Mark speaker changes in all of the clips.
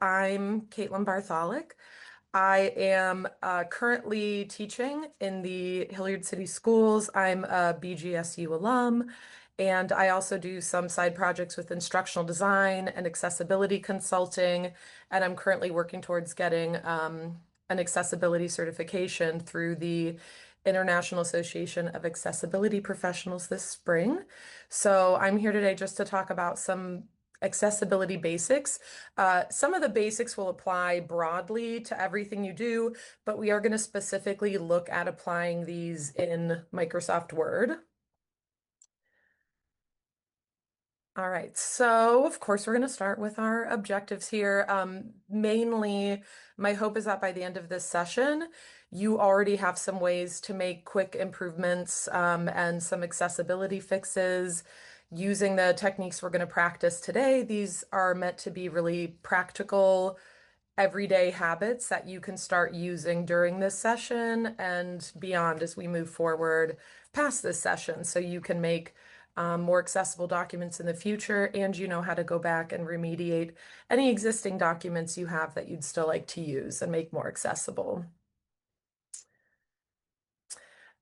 Speaker 1: I'm Caitlin Bartholic. I am currently teaching in the Hilliard City Schools. I'm a BGSU alum, and I also do some side projects with instructional design and accessibility consulting. And I'm currently working towards getting an accessibility certification through the International Association of Accessibility Professionals this spring. So I'm here today just to talk about some accessibility basics. Some of the basics will apply broadly to everything you do, but we are going to specifically look at applying these in Microsoft Word. All right, so of course we're going to start with our objectives here. Mainly, my hope is that by the end of this session, you already have some ways to make quick improvements and some accessibility fixes using the techniques we're going to practice today. These are meant to be really practical, everyday habits that you can start using during this session and beyond as we move forward past this session. So you can make more accessible documents in the future, and you know how to go back and remediate any existing documents you have that you'd still like to use and make more accessible.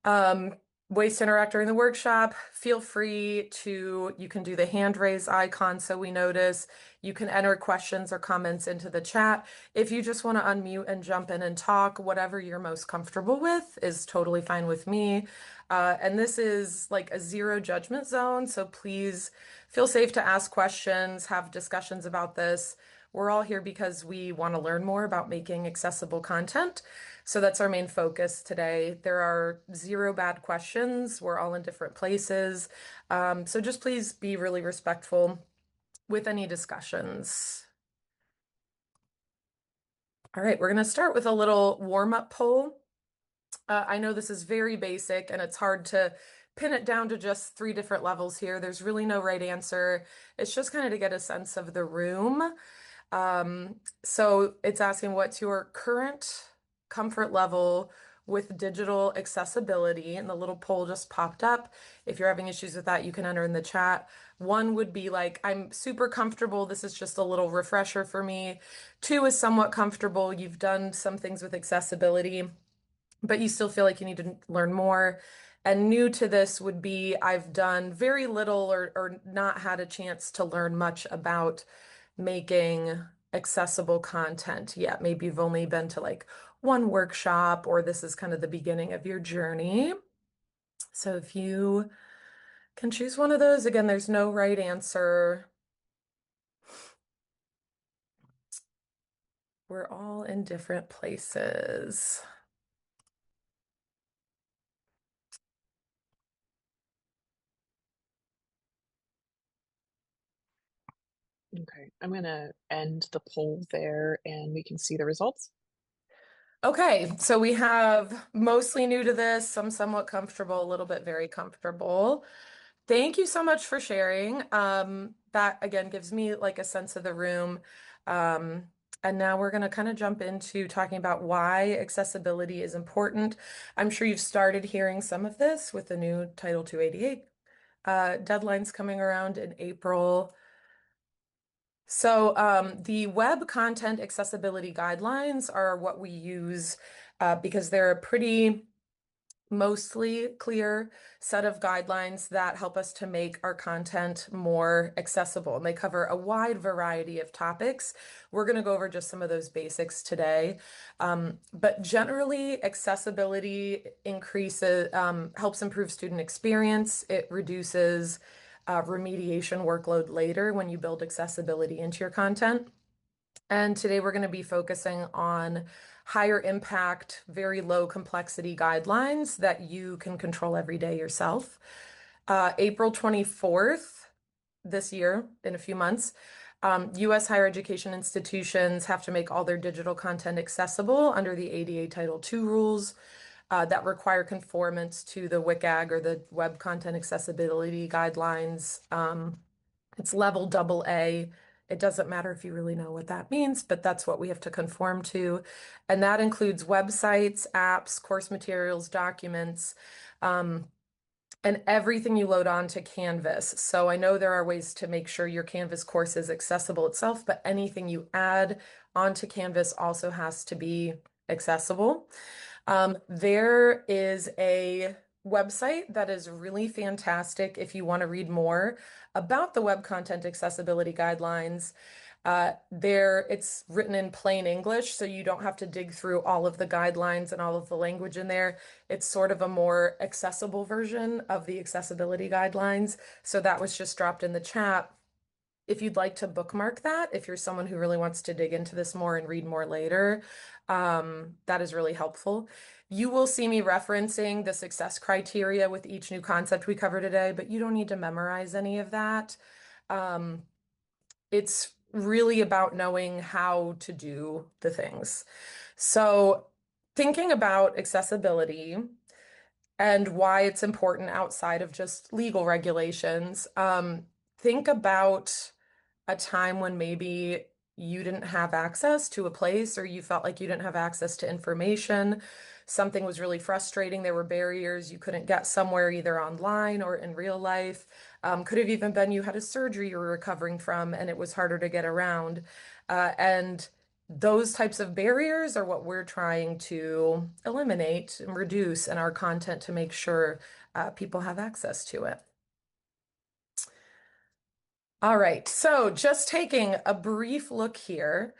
Speaker 1: Um, Ways to interact during the workshop. Feel free to, you can do the hand raise icon so we notice. You can enter questions or comments into the chat. If you just want to unmute and jump in and talk, whatever you're most comfortable with is totally fine with me. And this is like a zero judgment zone, so please feel safe to ask questions, have discussions about this. We're all here because we want to learn more about making accessible content. So that's our main focus today. There are zero bad questions. We're all in different places. So just please be really respectful with any discussions. All right, we're going to start with a little warm-up poll. I know this is very basic and it's hard to pin it down to just three different levels here. There's really no right answer. It's just kind of to get a sense of the room. So it's asking what's your current comfort level with digital accessibility, and the little poll just popped up. If you're having issues with that, you can enter in the chat. One would be like, I'm super comfortable. This is just a little refresher for me. Two is somewhat comfortable. You've done some things with accessibility, but you still feel like you need to learn more. And new to this would be I've done very little or not had a chance to learn much about making accessible content yet. Maybe you've only been to like one workshop, or this is kind of the beginning of your journey. So if you can choose one of those, again, there's no right answer. We're all in different places.
Speaker 2: Okay, I'm gonna end the poll there and we can see the results.
Speaker 1: Okay, so we have mostly new to this, some somewhat comfortable, a little bit very comfortable. Thank you so much for sharing. That again gives me like a sense of the room. And now we're going to kind of jump into talking about why accessibility is important. I'm sure you've started hearing some of this with the new Title 288 deadlines coming around in April. So the web content accessibility guidelines are what we use because they're a pretty mostly clear set of guidelines that help us to make our content more accessible. And they cover a wide variety of topics. We're going to go over just some of those basics today. But generally, accessibility increases, helps improve student experience. It reduces remediation workload later when you build accessibility into your content. And today we're going to be focusing on higher impact, very low complexity guidelines that you can control every day yourself. April 24th this year, in a few months, US higher education institutions have to make all their digital content accessible under the ADA Title II rules that require conformance to the WCAG, or the Web Content Accessibility Guidelines. It's level AA. It doesn't matter if you really know what that means, but that's what we have to conform to. And that includes websites, apps, course materials, documents. and everything you load onto Canvas. So I know there are ways to make sure your Canvas course is accessible itself, but anything you add onto Canvas also has to be accessible. There is a website that is really fantastic if you want to read more about the Web Content Accessibility Guidelines. It's written in plain English, so you don't have to dig through all of the guidelines and all of the language in there. It's sort of a more accessible version of the accessibility guidelines. So that was just dropped in the chat. If you'd like to bookmark that, if you're someone who really wants to dig into this more and read more later, that is really helpful. You will see me referencing the success criteria with each new concept we cover today, but you don't need to memorize any of that. Um, it's really about knowing how to do the things. So, thinking about accessibility and why it's important outside of just legal regulations, think about a time when maybe you didn't have access to a place or you felt like you didn't have access to information. Something was really frustrating. There were barriers. You couldn't get somewhere either online or in real life. Could have even been you had a surgery you were recovering from and it was harder to get around. And those types of barriers are what we're trying to eliminate and reduce in our content to make sure people have access to it. All right, so just taking a brief look here.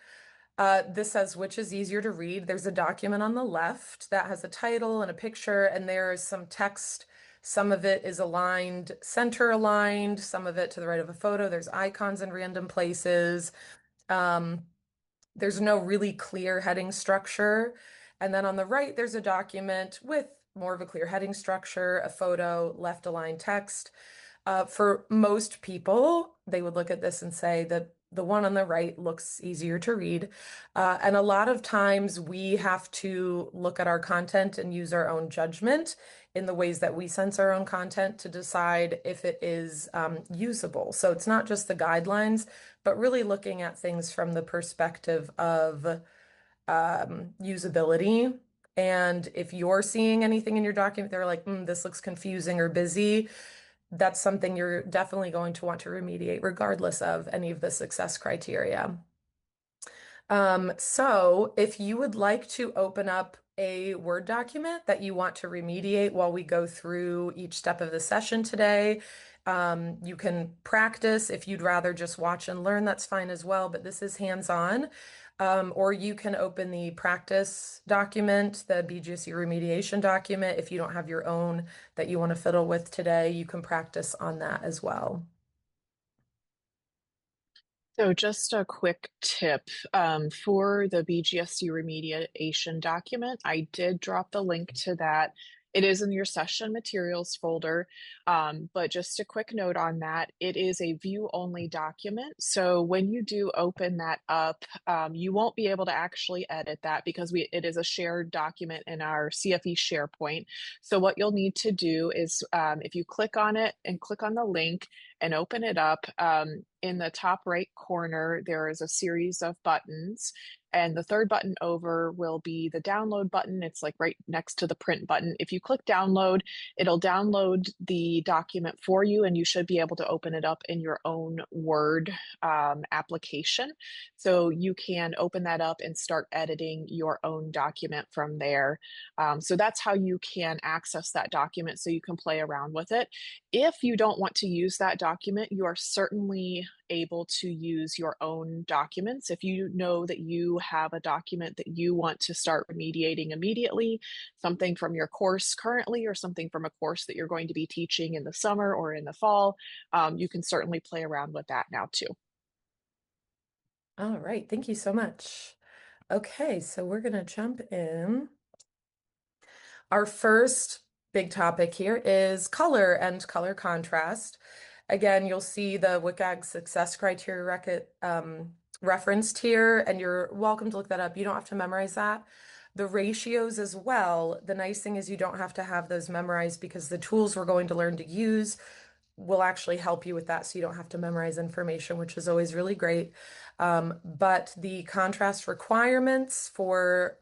Speaker 1: This says which is easier to read. There's a document on the left that has a title and a picture, and there's some text. Some of it is aligned, center aligned, some of it to the right of a photo. There's icons in random places. Um, there's no really clear heading structure. And then on the right, there's a document with more of a clear heading structure, a photo, left aligned text. For most people, they would look at this and say that the one on the right looks easier to read. And a lot of times we have to look at our content and use our own judgment in the ways that we sense our own content to decide if it is usable. So it's not just the guidelines, but really looking at things from the perspective of usability. And if you're seeing anything in your document, they're like, this looks confusing or busy, that's something you're definitely going to want to remediate regardless of any of the success criteria. So if you would like to open up a Word document that you want to remediate while we go through each step of the session today, you can practice. If you'd rather just watch and learn, that's fine as well, but this is hands-on. Or you can open the practice document, the BGSU remediation document. If you don't have your own that you want to fiddle with today, you can practice on that as well.
Speaker 2: So just a quick tip for the BGSU remediation document, I did drop the link to that. It is in your session materials folder, but just a quick note on that, it is a view-only document. So when you do open that up, you won't be able to actually edit that because it is a shared document in our CFE SharePoint. So what you'll need to do is if you click on it and click on the link, and open it up, in the top right corner, there is a series of buttons. And the third button over will be the download button. It's like right next to the print button. If you click download, it'll download the document for you, and you should be able to open it up in your own Word application. So you can open that up and start editing your own document from there. So that's how you can access that document so you can play around with it. If you don't want to use that document, you are certainly able to use your own documents. If you know that you have a document that you want to start remediating immediately, something from your course currently or something from a course that you're going to be teaching in the summer or in the fall, you can certainly play around with that now too.
Speaker 1: All right, thank you so much. Okay, so we're going to jump in. Our first big topic here is color and color contrast. Again, you'll see the WCAG success criteria referenced here, and you're welcome to look that up. You don't have to memorize that. The ratios as well. The nice thing is you don't have to have those memorized because the tools we're going to learn to use will actually help you with that so you don't have to memorize information, which is always really great. But the contrast requirements for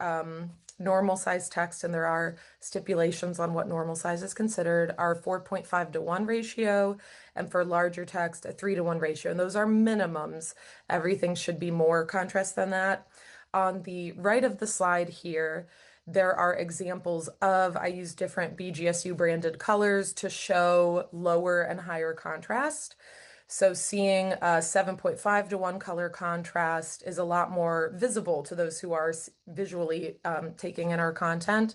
Speaker 1: normal size text, and there are stipulations on what normal size is considered, are 4.5 to 1 ratio, and for larger text, a 3 to 1 ratio. And those are minimums. Everything should be more contrast than that. On the right of the slide here, there are examples of, I use different BGSU branded colors to show lower and higher contrast. So seeing a 7.5 to 1 color contrast is a lot more visible to those who are visually taking in our content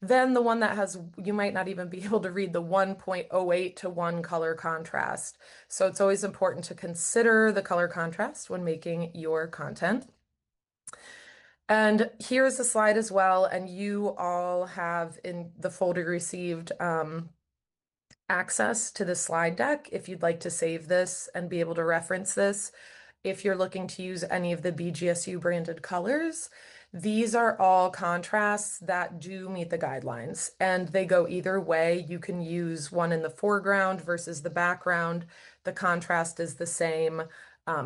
Speaker 1: than the one that has, you might not even be able to read the 1.08 to 1 color contrast. So it's always important to consider the color contrast when making your content. And here's a slide as well, and you all have in the folder received access to the slide deck if you'd like to save this and be able to reference this. If you're looking to use any of the BGSU branded colors, these are all contrasts that do meet the guidelines, and they go either way. You can use one in the foreground versus the background. The contrast is the same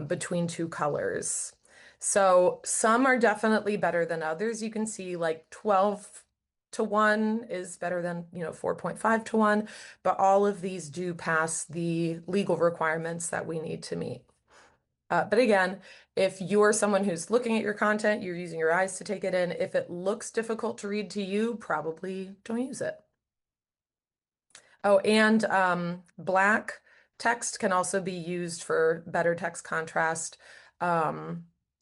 Speaker 1: between two colors. So some are definitely better than others. You can see like 12 to 1 is better than, 4.5 to 1, but all of these do pass the legal requirements that we need to meet. But again, if you're someone who's looking at your content, you're using your eyes to take it in, if it looks difficult to read to you, probably don't use it. Oh, and black text can also be used for better text contrast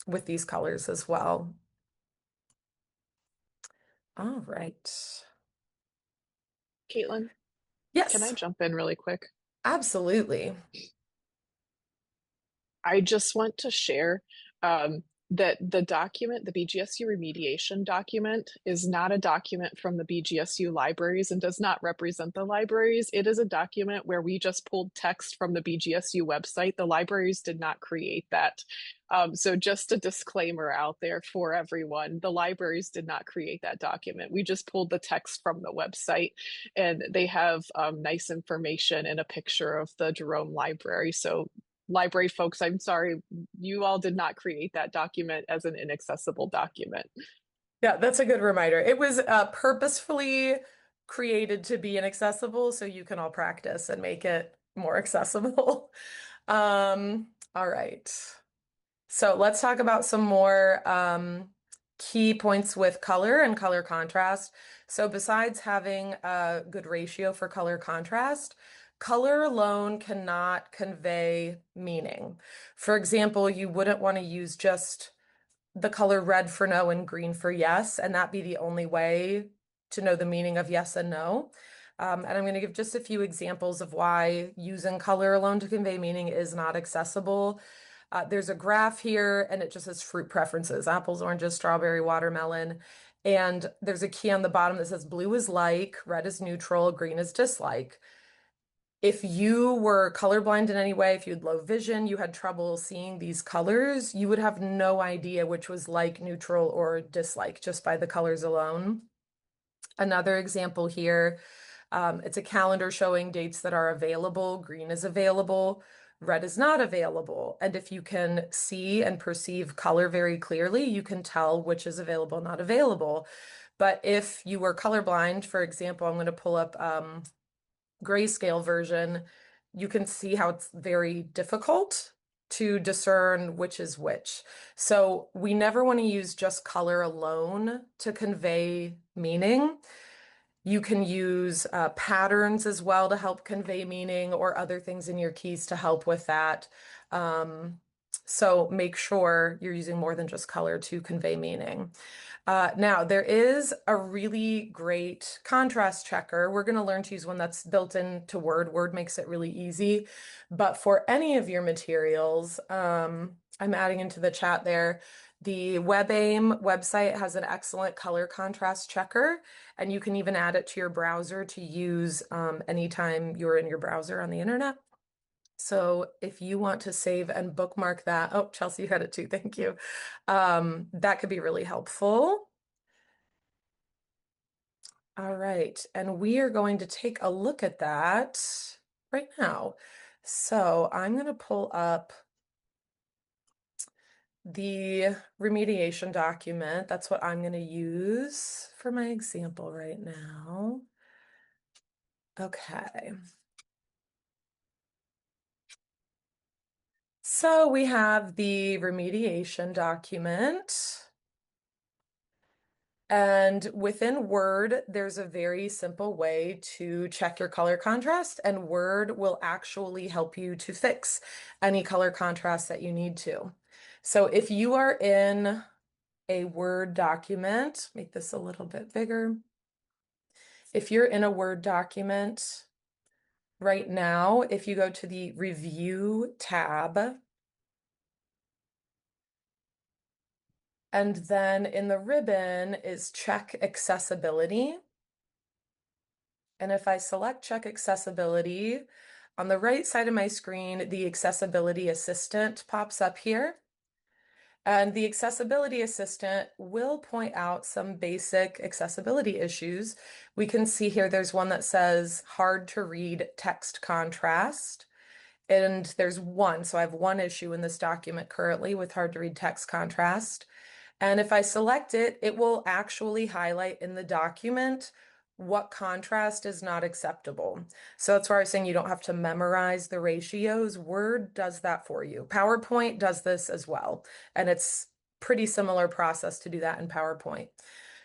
Speaker 1: with these colors as well. All right.
Speaker 2: Caitlin, can I
Speaker 1: Yes,
Speaker 2: jump in really quick?
Speaker 1: absolutely.
Speaker 2: I just want to share that the document, the BGSU remediation document, is not a document from the BGSU libraries and does not represent the libraries. It is a document where we just pulled text from the BGSU website. The libraries did not create that. So just a disclaimer out there for everyone. The libraries did not create that document. We just pulled the text from the website, and they have nice information and a picture of the Jerome Library. So library folks, I'm sorry, you all did not create that document as an inaccessible document.
Speaker 1: Yeah, that's a good reminder. It was purposefully created to be inaccessible so you can all practice and make it more accessible. All right. So let's talk about some more key points with color and color contrast. So besides having a good ratio for color contrast, color alone cannot convey meaning. For example, you wouldn't want to use just the color red for no and green for yes, and that be the only way to know the meaning of yes and no. And I'm going to give just a few examples of why using color alone to convey meaning is not accessible. There's a graph here, and it just says fruit preferences, apples, oranges, strawberry, watermelon. And there's a key on the bottom that says blue is like, red is neutral, green is dislike. If you were colorblind in any way, if you had low vision, you had trouble seeing these colors, you would have no idea which was like, neutral, or dislike just by the colors alone. Another example here, it's a calendar showing dates that are available. Green is available, red is not available. And if you can see and perceive color very clearly, you can tell which is available, not available. But if you were colorblind, for example, I'm going to pull up grayscale version, you can see how it's very difficult to discern which is which. So we never want to use just color alone to convey meaning. You can use patterns as well to help convey meaning, or other things in your keys to help with that. So make sure you're using more than just color to convey meaning. Now, there is a really great contrast checker. We're going to learn to use one that's built into Word. Word makes it really easy. But for any of your materials, I'm adding into the chat there. The WebAIM website has an excellent color contrast checker, and you can even add it to your browser to use anytime you're in your browser on the internet. So if you want to save and bookmark that, oh, Chelsea, you had it too, thank you. That could be really helpful. All right, and we are going to take a look at that. right now. So I'm going to pull up the remediation document. That's what I'm going to use for my example right now. Okay. So we have the remediation document. And within Word, there's a very simple way to check your color contrast, and Word will actually help you to fix any color contrast that you need to. So if you are in a Word document, make this a little bit bigger. If you're in a Word document right now, if you go to the Review tab, and then in the ribbon is Check Accessibility. And if I select Check Accessibility, on the right side of my screen, the Accessibility Assistant pops up here. And the Accessibility Assistant will point out some basic accessibility issues. We can see here there's one that says hard to read text contrast. And there's one, so I have one issue in this document currently with hard to read text contrast. And if I select it, it will actually highlight in the document what contrast is not acceptable. So that's why I was saying you don't have to memorize the ratios. Word does that for you. PowerPoint does this as well. And it's pretty similar process to do that in PowerPoint.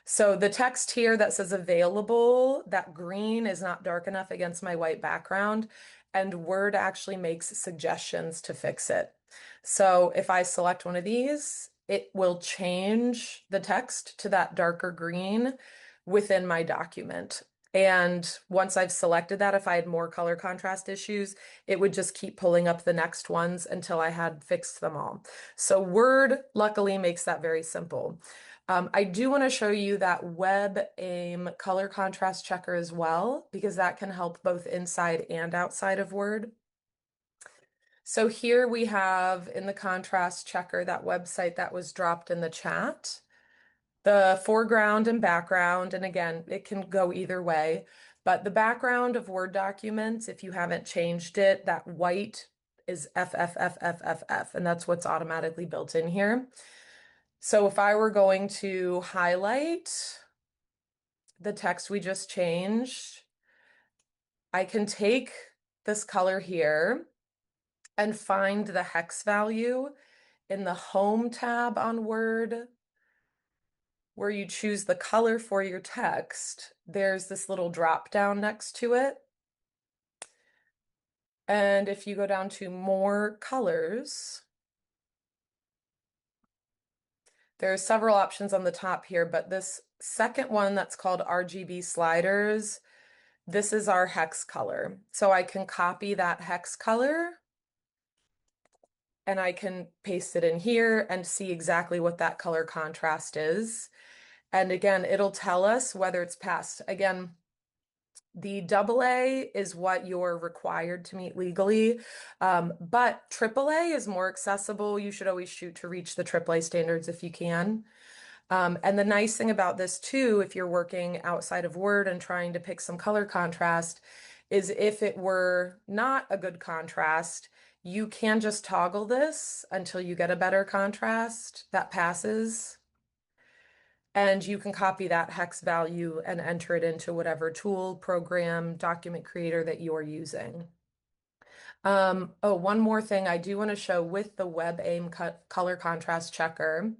Speaker 1: So the text here that says available, that green is not dark enough against my white background, and Word actually makes suggestions to fix it. So if I select one of these, it will change the text to that darker green within my document. And once I've selected that, if I had more color contrast issues, it would just keep pulling up the next ones until I had fixed them all. So Word luckily makes that very simple. I do want to show you that WebAIM color contrast checker as well, because that can help both inside and outside of Word. So here we have in the contrast checker, that website that was dropped in the chat, the foreground and background. And again, it can go either way, but the background of Word documents, if you haven't changed it, that white is FFFFFF, and that's what's automatically built in here. So if I were going to highlight the text we just changed, I can take this color here and find the hex value in the Home tab on Word, where you choose the color for your text. There's this little drop down next to it. And if you go down to More Colors, there are several options on the top here, but this second one that's called RGB sliders, this is our hex color. So I can copy that hex color and I can paste it in here and see exactly what that color contrast is. And again, it'll tell us whether it's passed. Again, the AA is what you're required to meet legally, but AAA is more accessible. You should always shoot to reach the AAA standards if you can. And the nice thing about this too, if you're working outside of Word and trying to pick some color contrast, is if it were not a good contrast, you can just toggle this until you get a better contrast that passes. And you can copy that hex value and enter it into whatever tool, program, document creator that you're using. Oh, one more thing I do want to show with the WebAIM color contrast checker.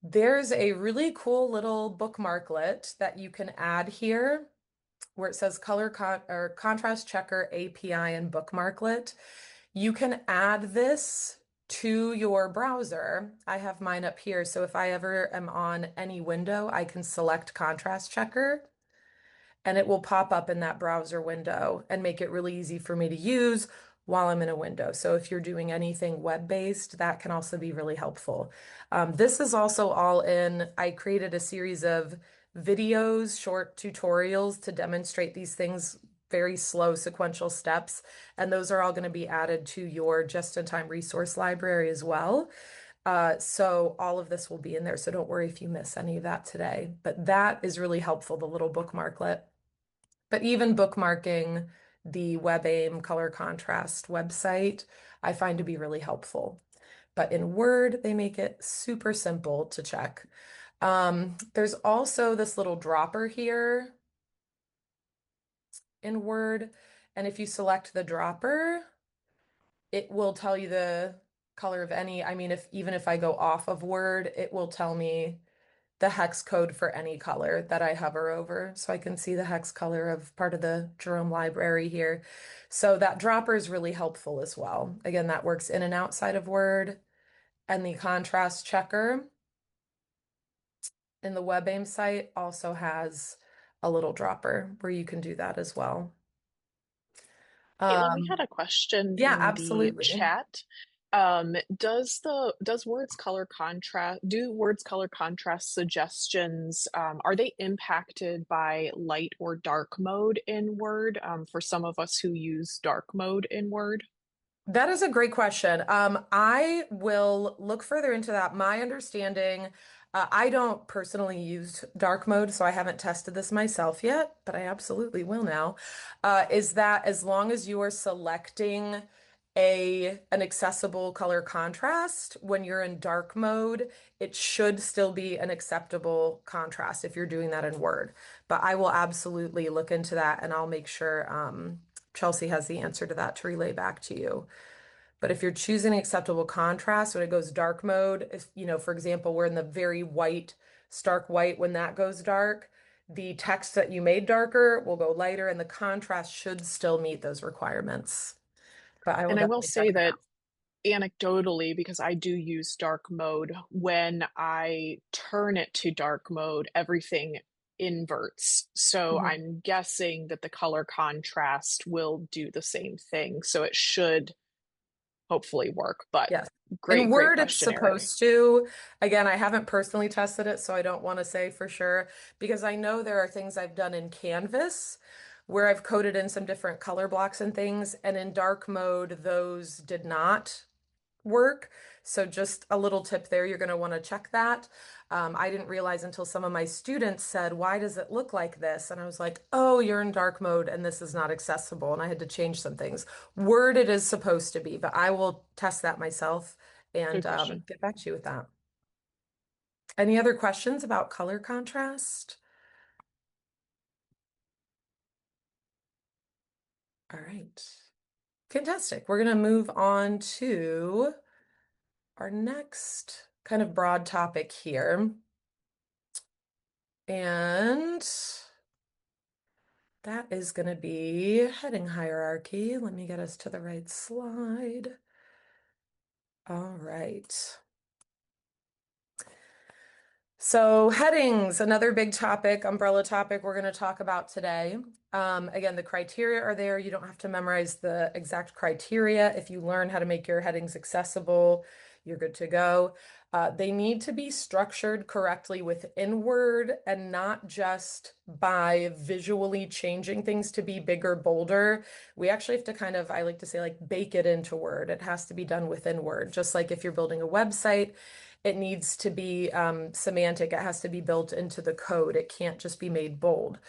Speaker 1: There's a really cool little bookmarklet that you can add here where it says or contrast checker API and bookmarklet. You can add this to your browser. I have mine up here. So if I ever am on any window, I can select contrast checker and it will pop up in that browser window and make it really easy for me to use while I'm in a window. So if you're doing anything web-based, that can also be really helpful. This is also all in, I created a series of videos, short tutorials to demonstrate these things, very slow sequential steps, and those are all going to be added to your just-in-time resource library as well. So all of this will be in there, so don't worry if you miss any of that today. But that is really helpful, the little bookmarklet. But even bookmarking the WebAIM color contrast website, I find to be really helpful. But in Word, they make it super simple to check. There's also this little dropper here in Word, and if you select the dropper, it will tell you the color of any, I mean, if even if I go off of Word, it will tell me the hex code for any color that I hover over. So I can see the hex color of part of the Jerome library here. So that dropper is really helpful as well. Again, that works in and outside of Word. And the contrast checker in the WebAIM site also has a little dropper where you can do that as well.
Speaker 2: Caitlin, we
Speaker 1: Um,
Speaker 2: had a question
Speaker 1: yeah,
Speaker 2: in the
Speaker 1: absolutely.
Speaker 2: chat. Does words color contrast do words color contrast suggestions are they impacted by light or dark mode in Word for some of us who use dark mode in Word?
Speaker 1: That is a great question. I will look further into that. My understanding, I don't personally use dark mode, so I haven't tested this myself yet, but I absolutely will now. Is that as long as you are selecting an accessible color contrast when you're in dark mode, it should still be an acceptable contrast if you're doing that in Word. But I will absolutely look into that and I'll make sure Chelsea has the answer to that to relay back to you. But if you're choosing acceptable contrast when it goes dark mode, if, for example, we're in the very white, stark white, when that goes dark, the text that you made darker will go lighter and the contrast should still meet those requirements. But I will
Speaker 2: And I will
Speaker 1: definitely check
Speaker 2: say
Speaker 1: that
Speaker 2: that
Speaker 1: out.
Speaker 2: anecdotally, because I do use dark mode, when I turn it to dark mode, everything inverts. So
Speaker 1: Mhm.
Speaker 2: I'm guessing that the color contrast will do the same thing. So it should hopefully work. But
Speaker 1: Yes. In
Speaker 2: great
Speaker 1: Word, it's
Speaker 2: question, Erin.
Speaker 1: supposed to. Again, I haven't personally tested it, so I don't want to say for sure because I know there are things I've done in Canvas where I've coded in some different color blocks and things, and in dark mode, those did not work. So just a little tip there, you're going to want to check that. I didn't realize until some of my students said, "Why does it look like this?" And I was like, "Oh, you're in dark mode and this is not accessible." And I had to change some things. Word it is supposed to be, but I will test that myself and
Speaker 2: Good question.
Speaker 1: get back to you with that. Any other questions about color contrast? All right. Fantastic. We're going to move on to our next kind of broad topic here. And that is going to be heading hierarchy. Let me get us to the right slide. All right. So, headings, another big topic, umbrella topic we're going to talk about today. Again, the criteria are there. You don't have to memorize the exact criteria. If you learn how to make your headings accessible, you're good to go. They need to be structured correctly within Word and not just by visually changing things to be bigger, bolder. We actually have to kind of, I like to say, like bake it into Word. It has to be done within Word. Just like if you're building a website, it needs to be semantic. It has to be built into the code. It can't just be made bold.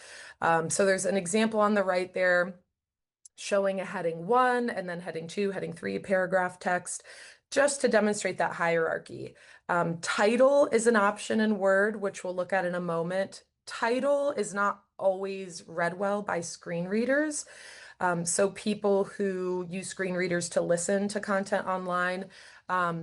Speaker 1: So there's an example on the right there showing a heading one and then heading two, heading three, paragraph text, just to demonstrate that hierarchy. Title is an option in Word, which we'll look at in a moment. Title is not always read well by screen readers. So people who use screen readers to listen to content online,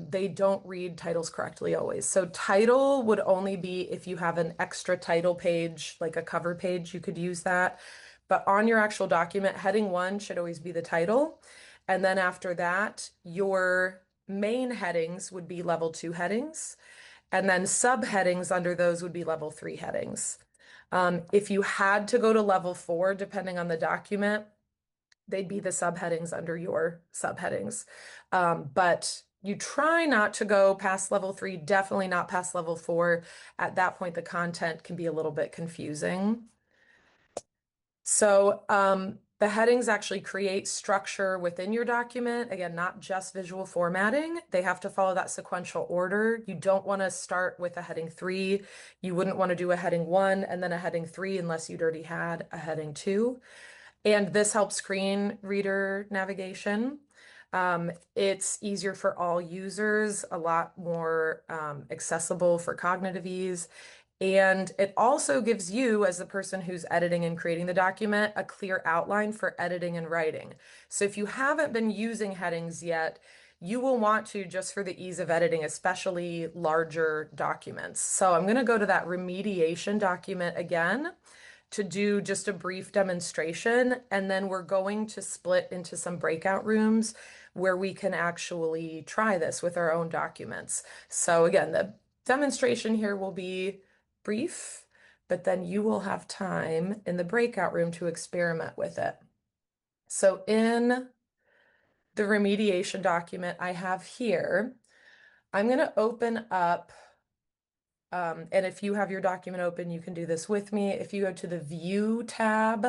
Speaker 1: they don't read titles correctly always. So title would only be if you have an extra title page, like a cover page, you could use that. But on your actual document, heading one should always be the title. And then after that, your main headings would be level two headings. And then subheadings under those would be level three headings. If you had to go to level four, depending on the document, they'd be the subheadings under your subheadings. But you try not to go past level three, definitely not past level four. At that point, the content can be a little bit confusing. So the headings actually create structure within your document. Again, not just visual formatting. They have to follow that sequential order. You don't want to start with a heading three. You wouldn't want to do a heading one and then a heading three unless you'd already had a heading two. And this helps screen reader navigation. It's easier for all users, a lot more accessible for cognitive ease. And it also gives you, as the person who's editing and creating the document, a clear outline for editing and writing. So if you haven't been using headings yet, you will want to just for the ease of editing, especially larger documents. So I'm going to go to that remediation document again to do just a brief demonstration, and then we're going to split into some breakout rooms where we can actually try this with our own documents. So again, the demonstration here will be brief, but then you will have time in the breakout room to experiment with it. So in the remediation document I have here, I'm going to open up, and if you have your document open, you can do this with me. If you go to the View tab,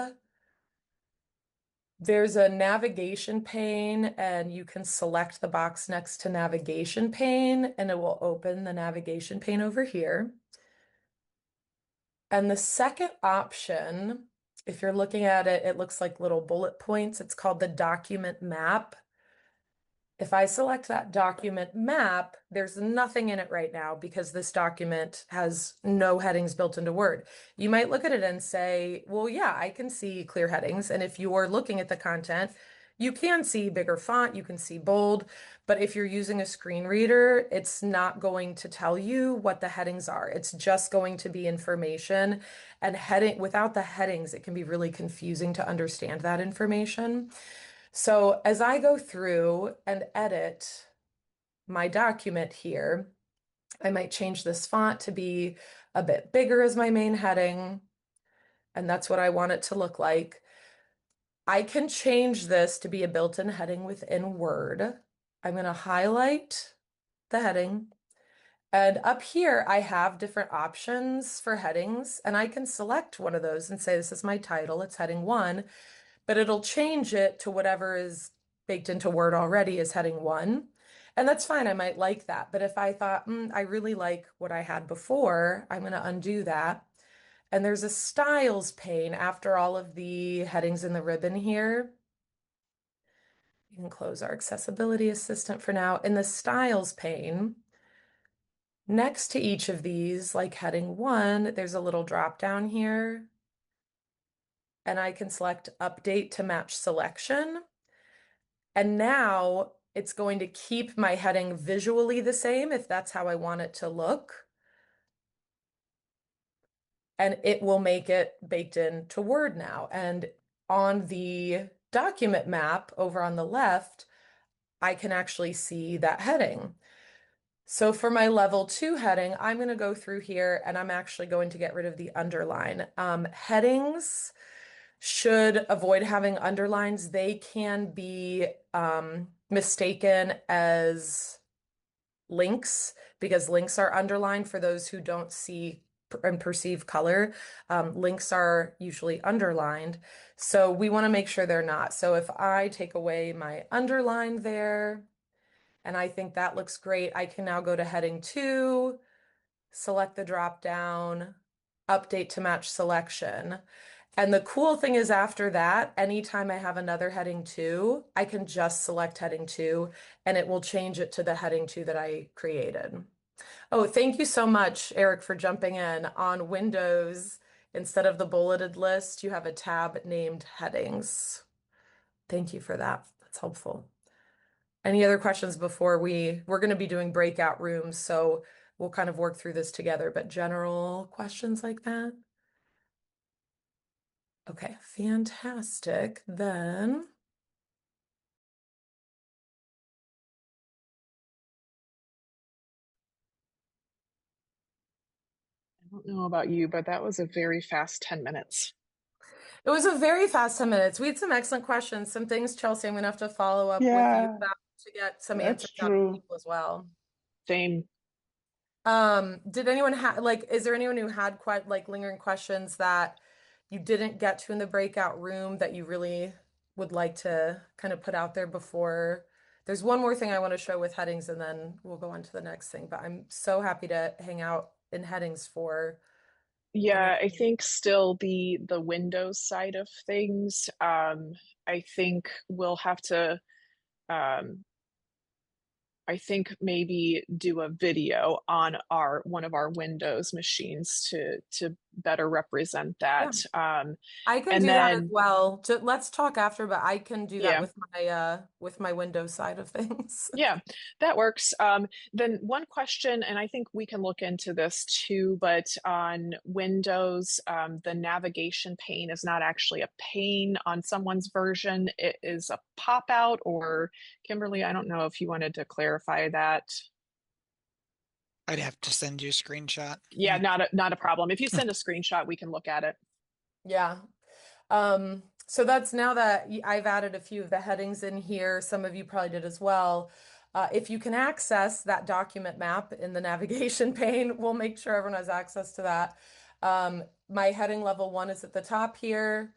Speaker 1: there's a navigation pane, and you can select the box next to navigation pane, and it will open the navigation pane over here. And the second option, if you're looking at it, it looks like little bullet points. It's called the document map. If I select that document map, there's nothing in it right now because this document has no headings built into Word. You might look at it and say, well, yeah, I can see clear headings. And if you're looking at the content, you can see bigger font, you can see bold, but if you're using a screen reader, it's not going to tell you what the headings are. It's just going to be information, and heading without the headings, it can be really confusing to understand that information. So as I go through and edit my document here, I might change this font to be a bit bigger as my main heading, and that's what I want it to look like. I can change this to be a built-in heading within Word. I'm going to highlight the heading, and up here I have different options for headings, and I can select one of those and say, this is my title, it's heading 1, but it'll change it to whatever is baked into Word already as heading 1. And that's fine. I might like that. But if I thought, I really like what I had before, I'm going to undo that. And there's a styles pane after all of the headings in the ribbon here. You can close our accessibility assistant for now. In the styles pane, next to each of these, like heading 1, there's a little drop down here. And I can select update to match selection. And now it's going to keep my heading visually the same if that's how I want it to look. And it will make it baked into Word now. And on the document map over on the left, I can actually see that heading. So for my level 2 heading, I'm going to go through here and I'm actually going to get rid of the underline. Headings should avoid having underlines. They can be mistaken as links because links are underlined for those who don't see and perceive color. Links are usually underlined. So we want to make sure they're not. So if I take away my underline there, and I think that looks great, I can now go to heading 2, select the drop down, update to match selection. And the cool thing is after that, anytime I have another heading 2, I can just select heading 2 and it will change it to the heading 2 that I created. Oh, thank you so much, Eric, for jumping in. On Windows, instead of the bulleted list, you have a tab named headings. Thank you for that. That's helpful. Any other questions before we're going to be doing breakout rooms, so we'll kind of work through this together, but general questions like that? Okay, fantastic. Then
Speaker 2: I don't know about you, but that was a very fast 10 minutes.
Speaker 1: it was a very fast 10 minutes. We had some excellent questions, some things, Chelsea, I'm gonna have to follow up with you
Speaker 3: Yeah,
Speaker 1: about to get some
Speaker 3: that's
Speaker 1: answers out of
Speaker 3: true.
Speaker 1: people as well.
Speaker 2: Same.
Speaker 1: Did anyone have like, is there anyone who had quite like lingering questions that you didn't get to in the breakout room that you really would like to kind of put out there before? There's one more thing I want to show with headings and then we'll go on to the next thing, but I'm so happy to hang out in headings for
Speaker 2: Yeah, I
Speaker 1: Anything?
Speaker 2: think still the Windows side of things. I think we'll have to um, I think maybe do a video on our one of our Windows machines to better represent
Speaker 1: Yeah.
Speaker 2: that.
Speaker 1: I can
Speaker 2: And
Speaker 1: do that as
Speaker 2: then
Speaker 1: well. Let's talk after, but I can do that
Speaker 2: yeah,
Speaker 1: with my Windows side of things.
Speaker 2: yeah, that works. Then one question, and I think we can look into this too, but on Windows, the navigation pane is not actually a pane on someone's version. It is a pop out, or Kimberly, I don't know if you wanted to clarify that.
Speaker 3: I'd have to send you a screenshot.
Speaker 2: Yeah, not a problem. If you send a screenshot, we can look at it.
Speaker 1: Yeah. So that's now that I've added a few of the headings in here, some of you probably did as well. If you can access that document map in the navigation pane, we'll make sure everyone has access to that. My heading level 1 is at the top here.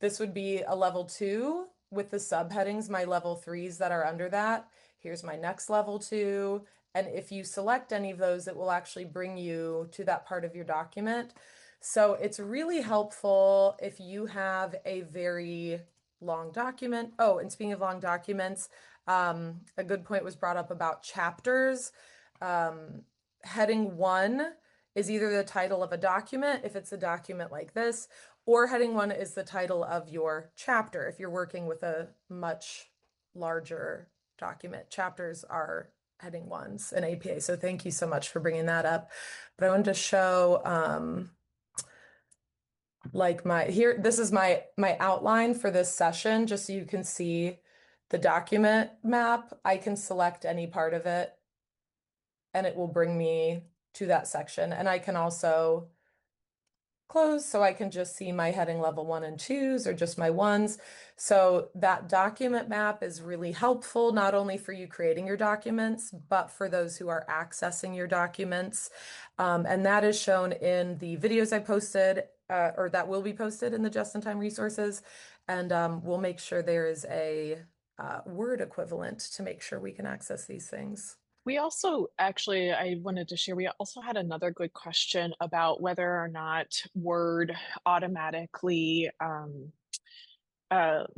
Speaker 1: This would be a level 2 with the subheadings, my level 3s that are under that. Here's my next level 2. And if you select any of those, it will actually bring you to that part of your document. So it's really helpful if you have a very long document. Oh, and speaking of long documents, a good point was brought up about chapters. Um, Heading 1 is either the title of a document, if it's a document like this, or heading 1 is the title of your chapter if you're working with a much larger document. Chapters are heading 1s in APA. So thank you so much for bringing that up. But I wanted to show like my here this is my outline for this session just so you can see the document map. I can select any part of it and it will bring me to that section. And I can also close so I can just see my heading level 1 and 2s or just my 1s. So that document map is really helpful, not only for you creating your documents, but for those who are accessing your documents. And that is shown in the videos I posted, or that will be posted in the just-in-time resources. And we'll make sure there is a Word equivalent to make sure we can access these things.
Speaker 2: We also actually, I wanted to share, we also had another good question about whether or not Word automatically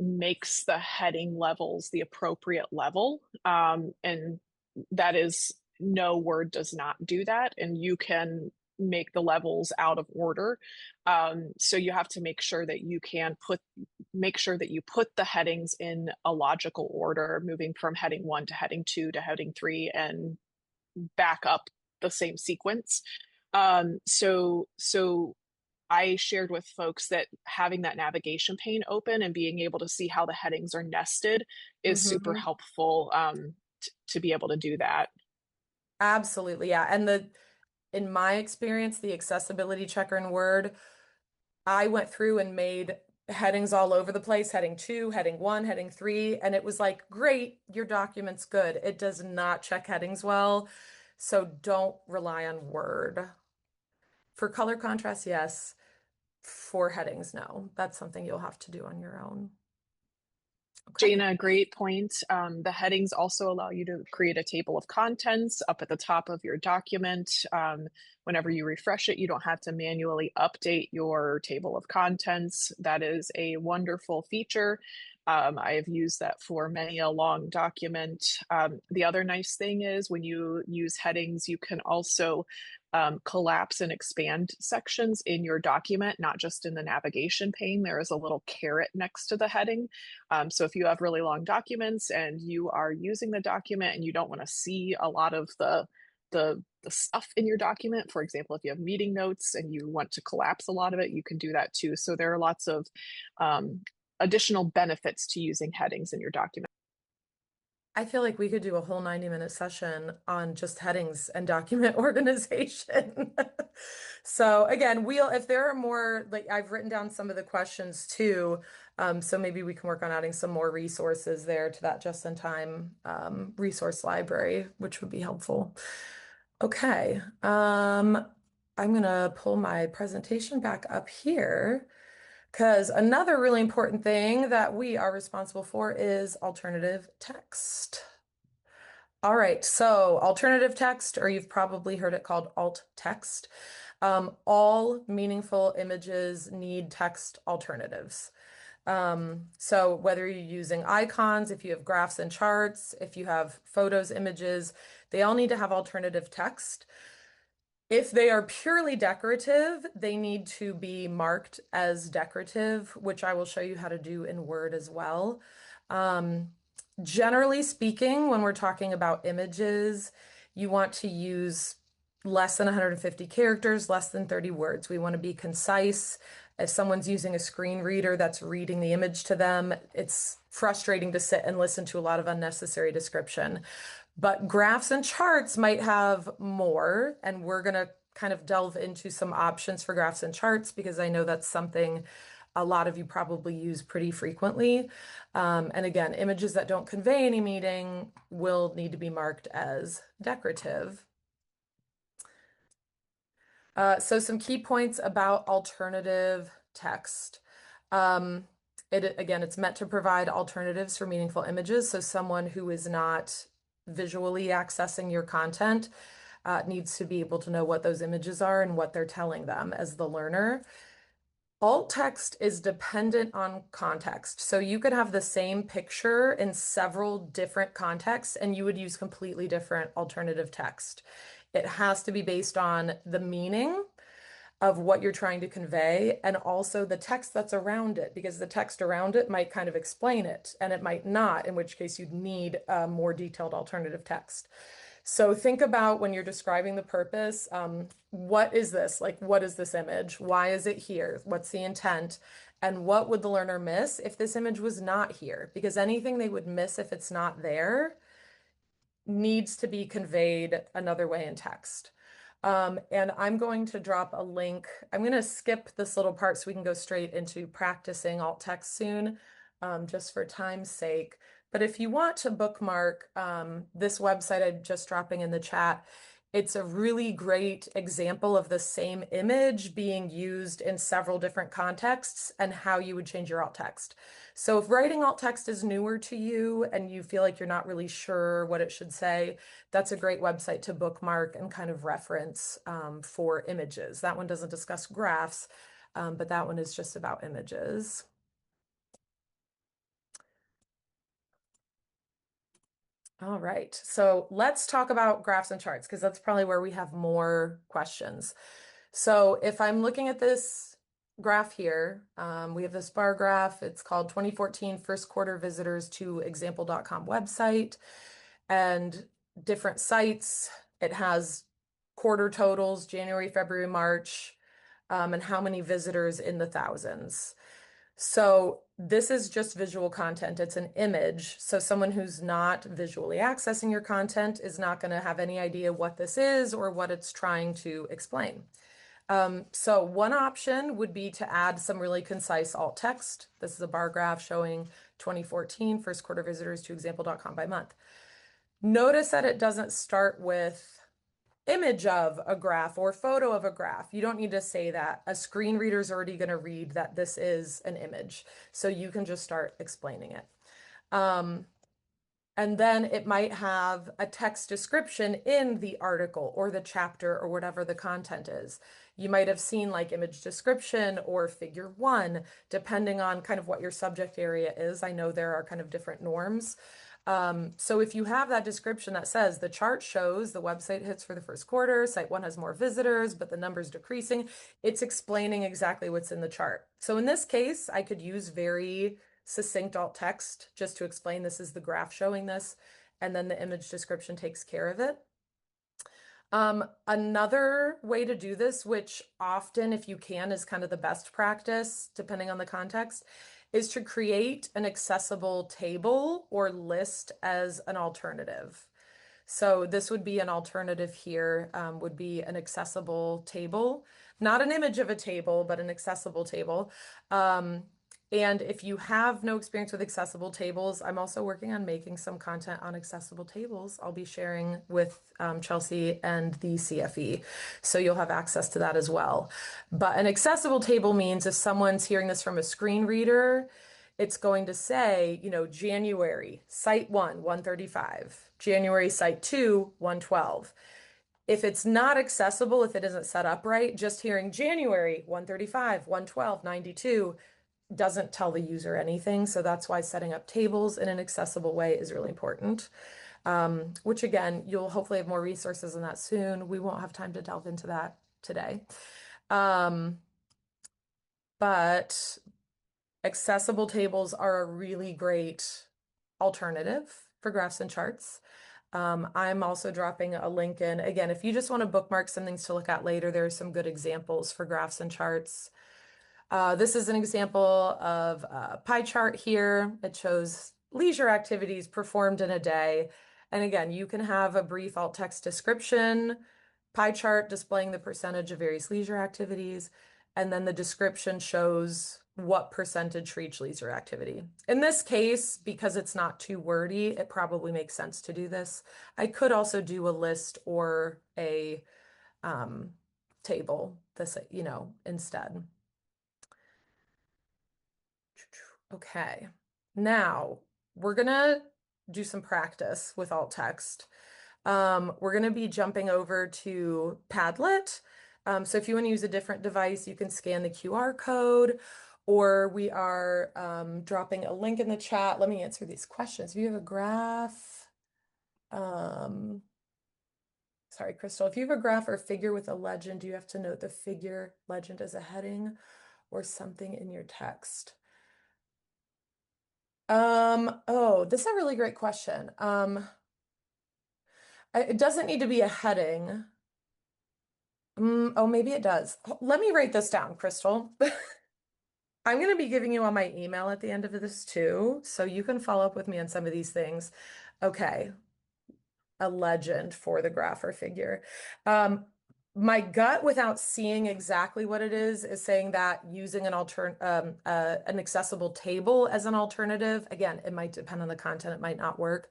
Speaker 2: makes the heading levels the appropriate level. And that is, no, Word does not do that. And you can make the levels out of order. So you have to make sure that make sure that you put the headings in a logical order, moving from heading 1 to heading 2 to heading 3 and back up the same sequence. So I shared with folks that having that navigation pane open and being able to see how the headings are nested is super
Speaker 1: Mhm.
Speaker 2: helpful to be able to do that.
Speaker 1: Absolutely, yeah. And in my experience, the accessibility checker in Word, I went through and made headings all over the place, heading 2, heading 1, heading 3, and it was like, great, your document's good. It does not check headings well, so don't rely on Word. For color contrast, yes. For headings, no. That's something you'll have to do on your own. Okay.
Speaker 2: Jana, great point. The headings also allow you to create a table of contents up at the top of your document. Whenever you refresh it, you don't have to manually update your table of contents. That is a wonderful feature. I have used that for many a long document. The other nice thing is when you use headings, you can also collapse and expand sections in your document, not just in the navigation pane. There is a little caret next to the heading. So if you have really long documents and you are using the document and you don't want to see a lot of the stuff in your document, for example, if you have meeting notes and you want to collapse a lot of it, you can do that too. So there are lots of additional benefits to using headings in your document.
Speaker 1: I feel like we could do a whole 90-minute session on just headings and document organization. So again, if there are more, like I've written down some of the questions too. So maybe we can work on adding some more resources there to that just-in-time resource library, which would be helpful. Okay. I'm gonna pull my presentation back up here. Because another really important thing that we are responsible for is alternative text. All right, so alternative text, or you've probably heard it called alt text. All meaningful images need text alternatives. So whether you're using icons, if you have graphs and charts, if you have photos, images, they all need to have alternative text. If they are purely decorative, they need to be marked as decorative, which I will show you how to do in Word as well. Um, Generally speaking, when we're talking about images, you want to use less than 150 characters, less than 30 words. We want to be concise. If someone's using a screen reader that's reading the image to them, it's frustrating to sit and listen to a lot of unnecessary description. But graphs and charts might have more, and we're going to kind of delve into some options for graphs and charts because I know that's something a lot of you probably use pretty frequently. And again, images that don't convey any meaning will need to be marked as decorative. So some key points about alternative text. Um, again, it's meant to provide alternatives for meaningful images. So someone who is not visually accessing your content needs to be able to know what those images are and what they're telling them as the learner. Alt text is dependent on context. So you could have the same picture in several different contexts and you would use completely different alternative text. It has to be based on the meaning of what you're trying to convey and also the text that's around it, because the text around it might kind of explain it and it might not, in which case you'd need a more detailed alternative text. So think about when you're describing the purpose, what is this? Like, what is this image? Why is it here? What's the intent? And what would the learner miss if this image was not here? Because anything they would miss if it's not there needs to be conveyed another way in text. And I'm going to drop a link. I'm going to skip this little part so we can go straight into practicing alt text soon, just for time's sake. But if you want to bookmark this website I'm just dropping in the chat, it's a really great example of the same image being used in several different contexts and how you would change your alt text. So if writing alt text is newer to you and you feel like you're not really sure what it should say, that's a great website to bookmark and kind of reference for images. That one doesn't discuss graphs, but that one is just about images. All right, so let's talk about graphs and charts because that's probably where we have more questions. So if I'm looking at this graph here, we have this bar graph. It's called 2014 first quarter visitors to example.com website and different sites. It has quarter totals, January, February, March, and how many visitors in the thousands. So this is just visual content. It's an image. So someone who's not visually accessing your content is not going to have any idea what this is or what it's trying to explain. So one option would be to add some really concise alt text. This is a bar graph showing 2014 first quarter visitors to example.com by month. Notice that it doesn't start with image of a graph or photo of a graph. You don't need to say that. A screen reader is already going to read that this is an image. So you can just start explaining it. And then it might have a text description in the article or the chapter or whatever the content is. You might have seen like image description or figure one, depending on kind of what your subject area is. I know there are kind of different norms. So if you have that description that says the chart shows the website hits for the first quarter, site one has more visitors, but the number's decreasing, it's explaining exactly what's in the chart. So in this case, I could use very succinct alt text just to explain this is the graph showing this, and then the image description takes care of it. Another way to do this, which often, if you can, is kind of the best practice, depending on the context, is to create an accessible table or list as an alternative. So this would be an alternative here, would be an accessible table, not an image of a table, but an accessible table. And if you have no experience with accessible tables, I'm also working on making some content on accessible tables. I'll be sharing with Chelsea and the CFE, so you'll have access to that as well. But an accessible table means if someone's hearing this from a screen reader, it's going to say, you know, January, site 1, 135, January, site 2, 112. If it's not accessible, if it isn't set up right, just hearing January 135, 112, 92 doesn't tell the user anything. So that's why setting up tables in an accessible way is really important. Which again, you'll hopefully have more resources on that soon. We won't have time to delve into that today. But accessible tables are a really great alternative for graphs and charts. I'm also dropping a link in. Again, if you just want to bookmark some things to look at later, there are some good examples for graphs and charts. This is an example of a pie chart here. It shows leisure activities performed in a day. And again, you can have a brief alt text description, pie chart displaying the percentage of various leisure activities, and then the description shows what percentage for each leisure activity. In this case, because it's not too wordy, it probably makes sense to do this. I could also do a list or a table, this, instead. Okay, now we're gonna do some practice with alt text. We're gonna be jumping over to Padlet. So if you want to use a different device, you can scan the QR code, or we are dropping a link in the chat. Let me answer these questions. If you have a graph, um, sorry, Crystal, if you have a graph or figure with a legend, do you have to note the figure legend as a heading or something in your text? Oh, this is a really great question. It doesn't need to be a heading. Oh, maybe it does. Let me write this down, Crystal. I'm going to be giving you all my email at the end of this too, so you can follow up with me on some of these things. Okay, a legend for the graph or figure. My gut, without seeing exactly what it is saying that using an accessible table as an alternative, again, it might depend on the content, it might not work,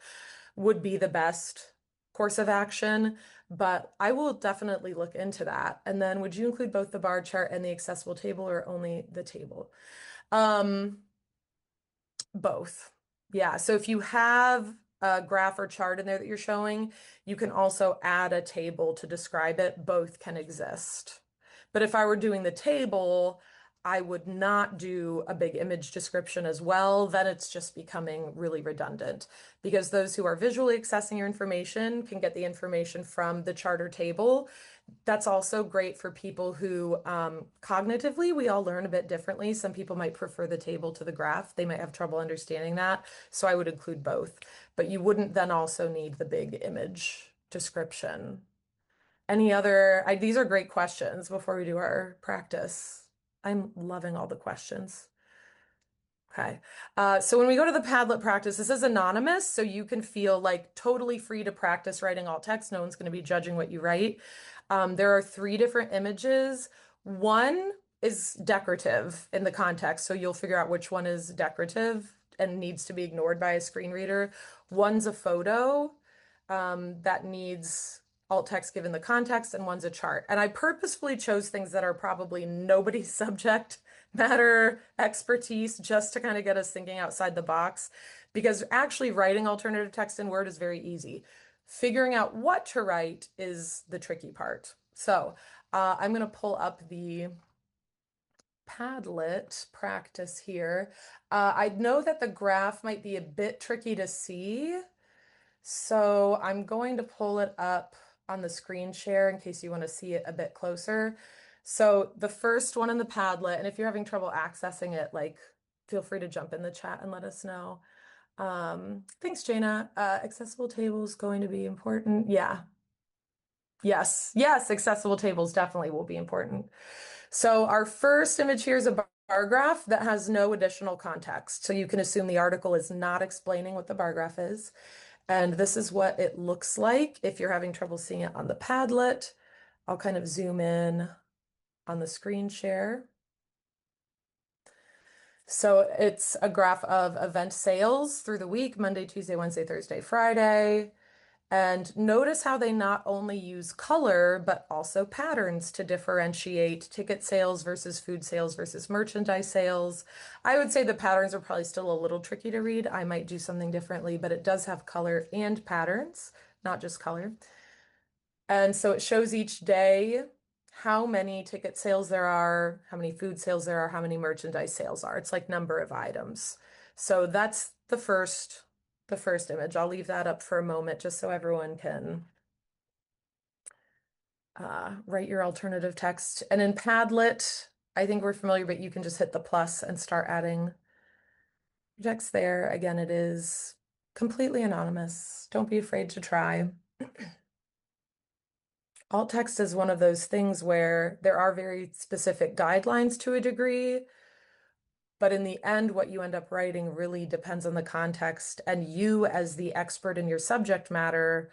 Speaker 1: would be the best course of action, but I will definitely look into that. And then would you include both the bar chart and the accessible table or only the table? Both. Yeah. So if you have a graph or chart in there that you're showing, you can also add a table to describe it. Both can exist. But if I were doing the table, I would not do a big image description as well. Then it's just becoming really redundant because those who are visually accessing your information can get the information from the chart or table. That's also great for people who cognitively, we all learn a bit differently. Some people might prefer the table to the graph. They might have trouble understanding that. So I would include both. But you wouldn't then also need the big image description. These are great questions before we do our practice. I'm loving all the questions. Okay. So when we go to the Padlet practice, this is anonymous, so you can feel like totally free to practice writing alt text. No one's going to be judging what you write. There are three different images. One is decorative in the context, so you'll figure out which one is decorative and needs to be ignored by a screen reader. One's a photo that needs alt text given the context, and one's a chart. And I purposefully chose things that are probably nobody's subject matter expertise just to kind of get us thinking outside the box, because actually writing alternative text in Word is very easy. Figuring out what to write is the tricky part. So I'm going to pull up the Padlet practice here. I know that the graph might be a bit tricky to see, so I'm going to pull it up on the screen share in case you want to see it a bit closer. So the first one in the Padlet, and if you're having trouble accessing it, like feel free to jump in the chat and let us know. Thanks, Jana. Accessible tables going to be important. Yeah. Yes, accessible tables definitely will be important. So our first image here is a bar graph that has no additional context. So you can assume the article is not explaining what the bar graph is. And this is what it looks like if you're having trouble seeing it on the Padlet. I'll kind of zoom in on the screen share. So it's a graph of event sales through the week, Monday, Tuesday, Wednesday, Thursday, Friday. And notice how they not only use color, but also patterns to differentiate ticket sales versus food sales versus merchandise sales. I would say the patterns are probably still a little tricky to read. I might do something differently, but it does have color and patterns, not just color. And so it shows each day how many ticket sales there are, how many food sales there are, how many merchandise sales are. It's like number of items. So that's the first image. I'll leave that up for a moment just so everyone can write your alternative text. And in Padlet, I think we're familiar, but you can just hit the plus and start adding text there. Again, it is completely anonymous. Don't be afraid to try. Alt text is one of those things where there are very specific guidelines to a degree, but in the end, what you end up writing really depends on the context, and you, as the expert in your subject matter,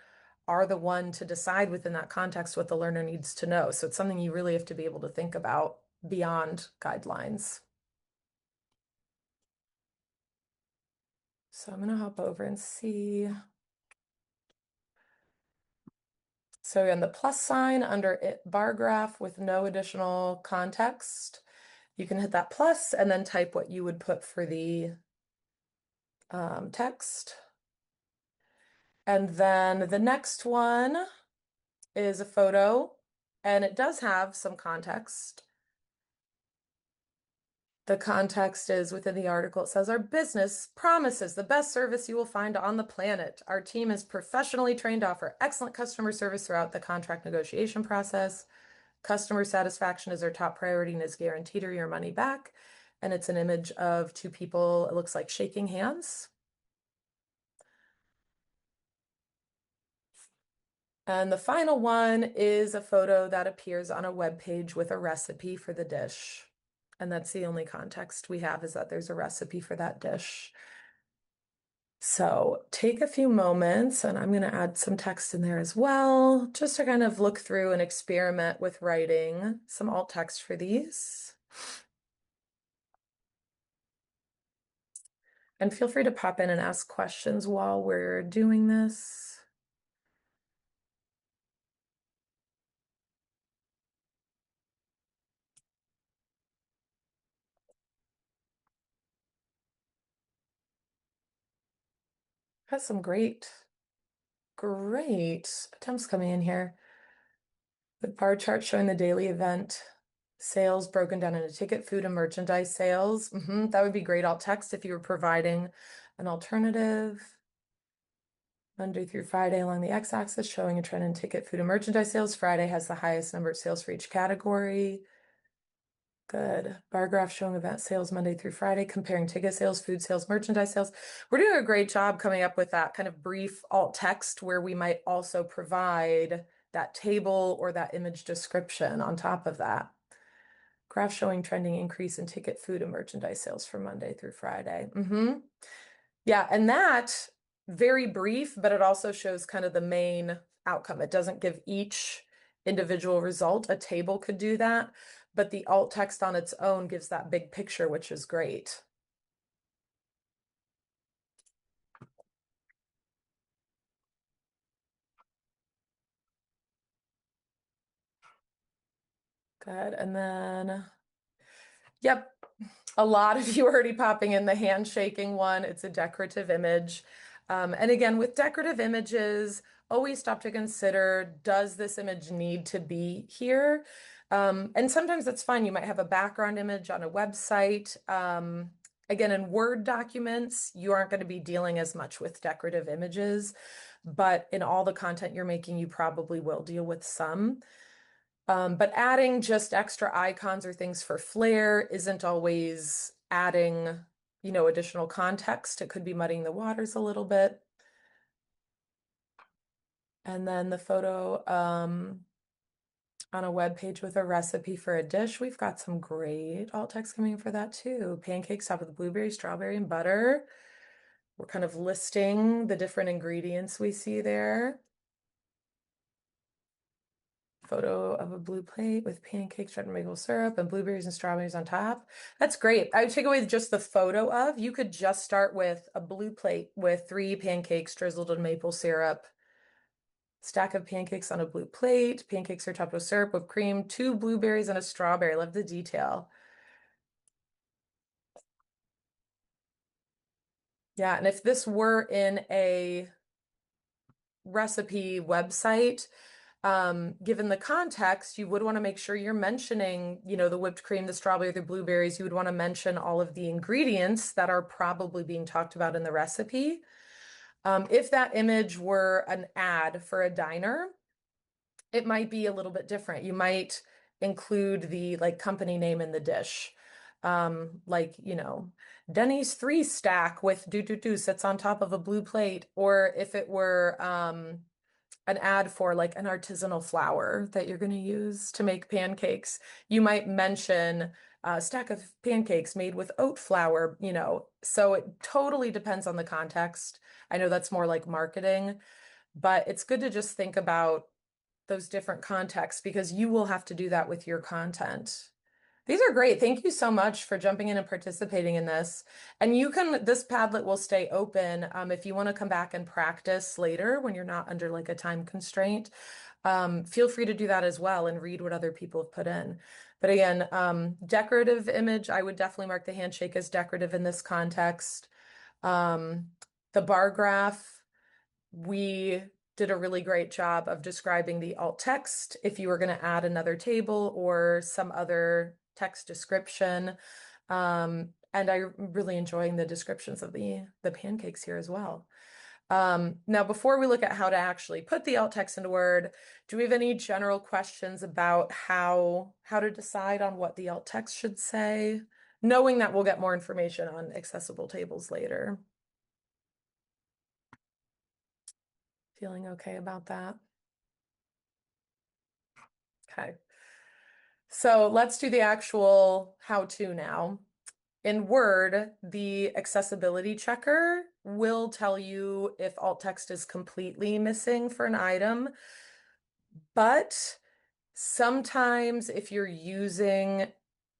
Speaker 1: are the one to decide within that context what the learner needs to know. So it's something you really have to be able to think about beyond guidelines. So I'm going to hop over and see. So in the plus sign under it, bar graph with no additional context, you can hit that plus and then type what you would put for the text. And then the next one is a photo, and it does have some context. The context is within the article. It says, our business promises the best service you will find on the planet. Our team is professionally trained to offer excellent customer service throughout the contract negotiation process. Customer satisfaction is our top priority and is guaranteed or your money back. And it's an image of two people, it looks like shaking hands. And the final one is a photo that appears on a web page with a recipe for the dish. And that's the only context we have, is that there's a recipe for that dish. So take a few moments, and I'm going to add some text in there as well, just to kind of look through and experiment with writing some alt text for these. And feel free to pop in and ask questions while we're doing this. Got some great attempts coming in here. The bar chart showing the daily event sales broken down into ticket, food, and merchandise sales. That would be great alt text if you were providing an alternative. Monday through Friday along the x-axis showing a trend in ticket, food, and merchandise sales. Friday has the highest number of sales for each category. Good. Bar graph showing event sales Monday through Friday, comparing ticket sales, food sales, merchandise sales. We're doing a great job coming up with that kind of brief alt text where we might also provide that table or that image description on top of that. Graph showing trending increase in ticket, food, and merchandise sales from Monday through Friday. Yeah, and that very brief, but it also shows kind of the main outcome. It doesn't give each individual result. A table could do that, but the alt text on its own gives that big picture, which is great. Good. And then, yep, a lot of you are already popping in the handshaking one. It's a decorative image. And again, with decorative images, always stop to consider, does this image need to be here? And sometimes that's fine. You might have a background image on a website. Again, in Word documents, you aren't going to be dealing as much with decorative images, but in all the content you're making, you probably will deal with some. But adding just extra icons or things for flair isn't always adding, additional context. It could be muddying the waters a little bit. And then the photo on a web page with a recipe for a dish. We've got some great alt text coming for that too. Pancakes topped with blueberry, strawberry, and butter. We're kind of listing the different ingredients we see there. Photo of a blue plate with pancakes, red maple syrup, and blueberries and strawberries on top. That's great. I would take away just the photo of. You could just start with a blue plate with 3 pancakes drizzled in maple syrup. Stack of pancakes on a blue plate. Pancakes are topped with syrup, whipped cream, 2 blueberries, and a strawberry. Love the detail. Yeah, and if this were in a recipe website, Given the context, you would want to make sure you're mentioning, the whipped cream, the strawberry, the blueberries. You would want to mention all of the ingredients that are probably being talked about in the recipe. If that image were an ad for a diner, it might be a little bit different. You might include the like company name in the dish. Like, Denny's three stack with do sits on top of a blue plate. Or if it were an ad for like an artisanal flour that you're going to use to make pancakes, you might mention a stack of pancakes made with oat flour, So it totally depends on the context. I know that's more like marketing, but it's good to just think about those different contexts because you will have to do that with your content. These are great. Thank you so much for jumping in and participating in this. And this Padlet will stay open if you want to come back and practice later when you're not under like a time constraint. Feel free to do that as well and read what other people have put in. But again, decorative image, I would definitely mark the handshake as decorative in this context. Um, the bar graph, we did a really great job of describing the alt text if you were going to add another table or some other text description. And I'm really enjoying the descriptions of the pancakes here as well. Now, before we look at how to actually put the alt text into Word, do we have any general questions about how to decide on what the alt text should say, knowing that we'll get more information on accessible tables later? Feeling okay about that? Okay. So let's do the actual how-to now. In Word, the accessibility checker will tell you if alt text is completely missing for an item, but sometimes if you're using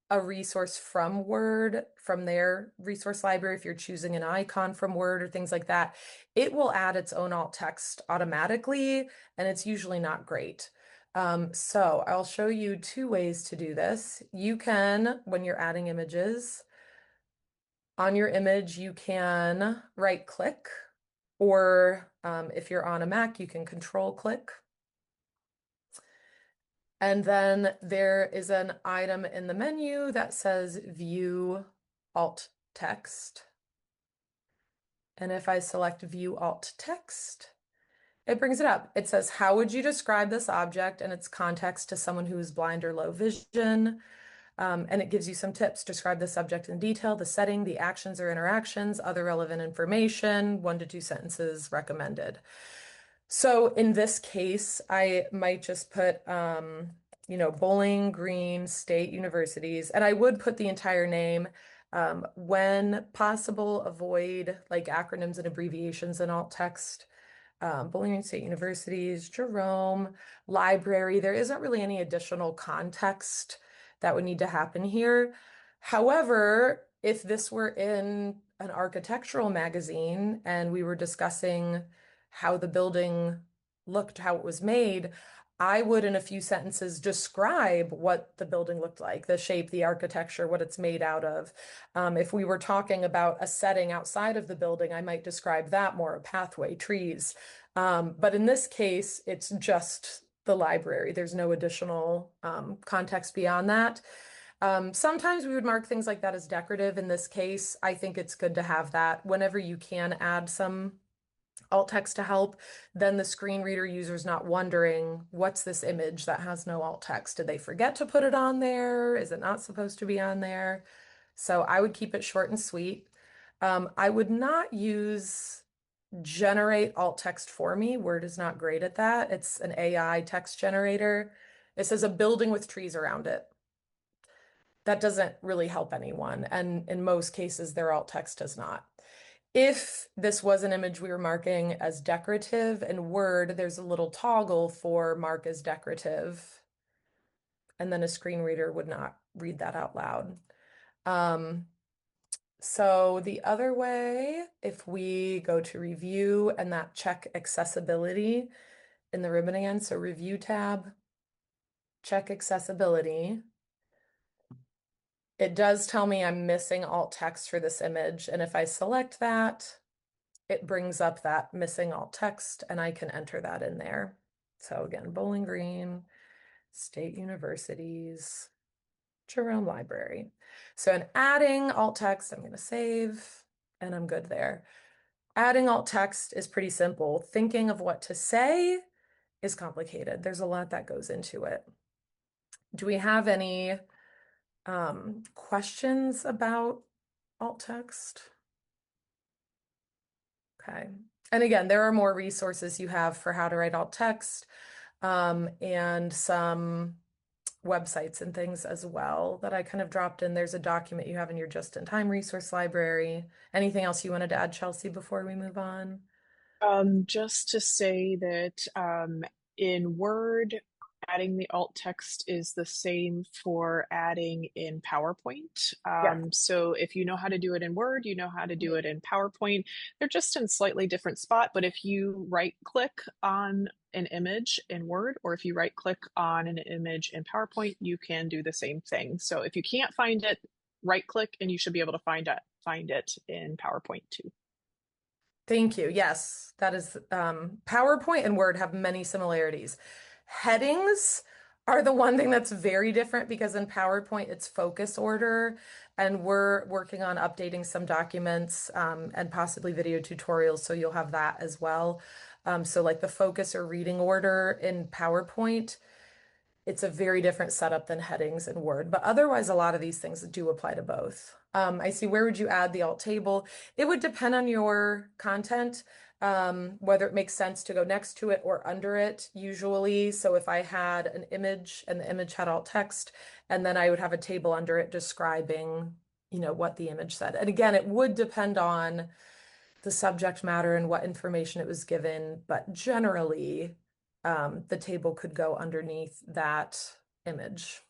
Speaker 1: a resource from Word, from their resource library, if you're choosing an icon from Word or things like that, it will add its own alt text automatically, and it's usually not great. So I'll show you two ways to do this. You can, when you're adding images, on your image, you can right click, or if you're on a Mac, you can control click. And then there is an item in the menu that says View Alt Text. And if I select View Alt Text, it brings it up. It says, how would you describe this object and its context to someone who is blind or low vision? And it gives you some tips. Describe the subject in detail, the setting, the actions or interactions, other relevant information, 1 to 2 sentences recommended. So in this case, I might just put, Bowling Green State Universities, and I would put the entire name. When possible, avoid like acronyms and abbreviations in alt text. Bowling Green State Universities, Jerome, library. There isn't really any additional context that would need to happen here. However, if this were in an architectural magazine and we were discussing how the building looked, how it was made, I would, in a few sentences, describe what the building looked like, the shape, the architecture, what it's made out of. If we were talking about a setting outside of the building, I might describe that more, a pathway, trees. But in this case, it's just the library. There's no additional context beyond that. Sometimes we would mark things like that as decorative. In this case, I think it's good to have that whenever you can add some alt text to help, then the screen reader user's not wondering, what's this image that has no alt text? Did they forget to put it on there? Is it not supposed to be on there? So I would keep it short and sweet. I would not use generate alt text for me. Word is not great at that. It's an AI text generator. It says a building with trees around it. That doesn't really help anyone. And in most cases, their alt text does not. If this was an image we were marking as decorative in Word, there's a little toggle for mark as decorative, and then a screen reader would not read that out loud. So the other way, if we go to review and that check accessibility in the ribbon again, so review tab, check accessibility. It does tell me I'm missing alt text for this image, and if I select that, it brings up that missing alt text and I can enter that in there. So again, Bowling Green, state universities, Jerome Library. So in adding alt text, I'm going to save and I'm good there. Adding alt text is pretty simple. Thinking of what to say is complicated. There's a lot that goes into it. Do we have any questions about alt text? Okay. And again, there are more resources you have for how to write alt text, and some websites and things as well that I kind of dropped in. There's a document you have in your just-in-time resource library. Anything else you wanted to add, Chelsea, before we move on?
Speaker 2: Just to say that in Word, adding the alt text is the same for adding in PowerPoint.
Speaker 1: Yeah.
Speaker 2: So if you know how to do it in Word, you know how to do it in PowerPoint. They're just in slightly different spot, but if you right click on an image in Word or if you right click on an image in PowerPoint, you can do the same thing. So if you can't find it, right click and you should be able to find it in PowerPoint too.
Speaker 1: Thank you. Yes, that is PowerPoint and Word have many similarities. Headings are the one thing that's very different because in PowerPoint it's focus order, and we're working on updating some documents and possibly video tutorials, so you'll have that as well. So like the focus or reading order in PowerPoint, it's a very different setup than headings in Word, but otherwise, a lot of these things do apply to both. I see where would you add the alt table? It would depend on your content, whether it makes sense to go next to it or under it, usually. So if I had an image and the image had alt text, and then I would have a table under it describing, what the image said. And again, it would depend on the subject matter and what information it was given, but generally, the table could go underneath that image.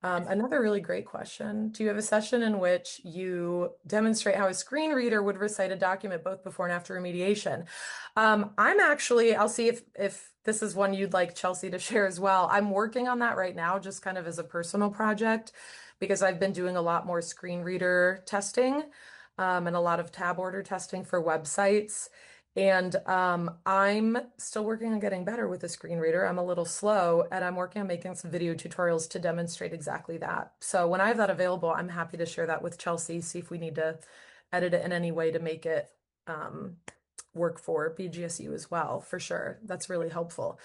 Speaker 1: Another really great question. Do you have a session in which you demonstrate how a screen reader would recite a document both before and after remediation? I'll see if this is one you'd like Chelsea to share as well. I'm working on that right now, just kind of as a personal project, because I've been doing a lot more screen reader testing, and a lot of tab order testing for websites. And I'm still working on getting better with the screen reader. I'm a little slow, and I'm working on making some video tutorials to demonstrate exactly that. So when I have that available, I'm happy to share that with Chelsea, see if we need to edit it in any way to make it work for BGSU as well, for sure. That's really helpful.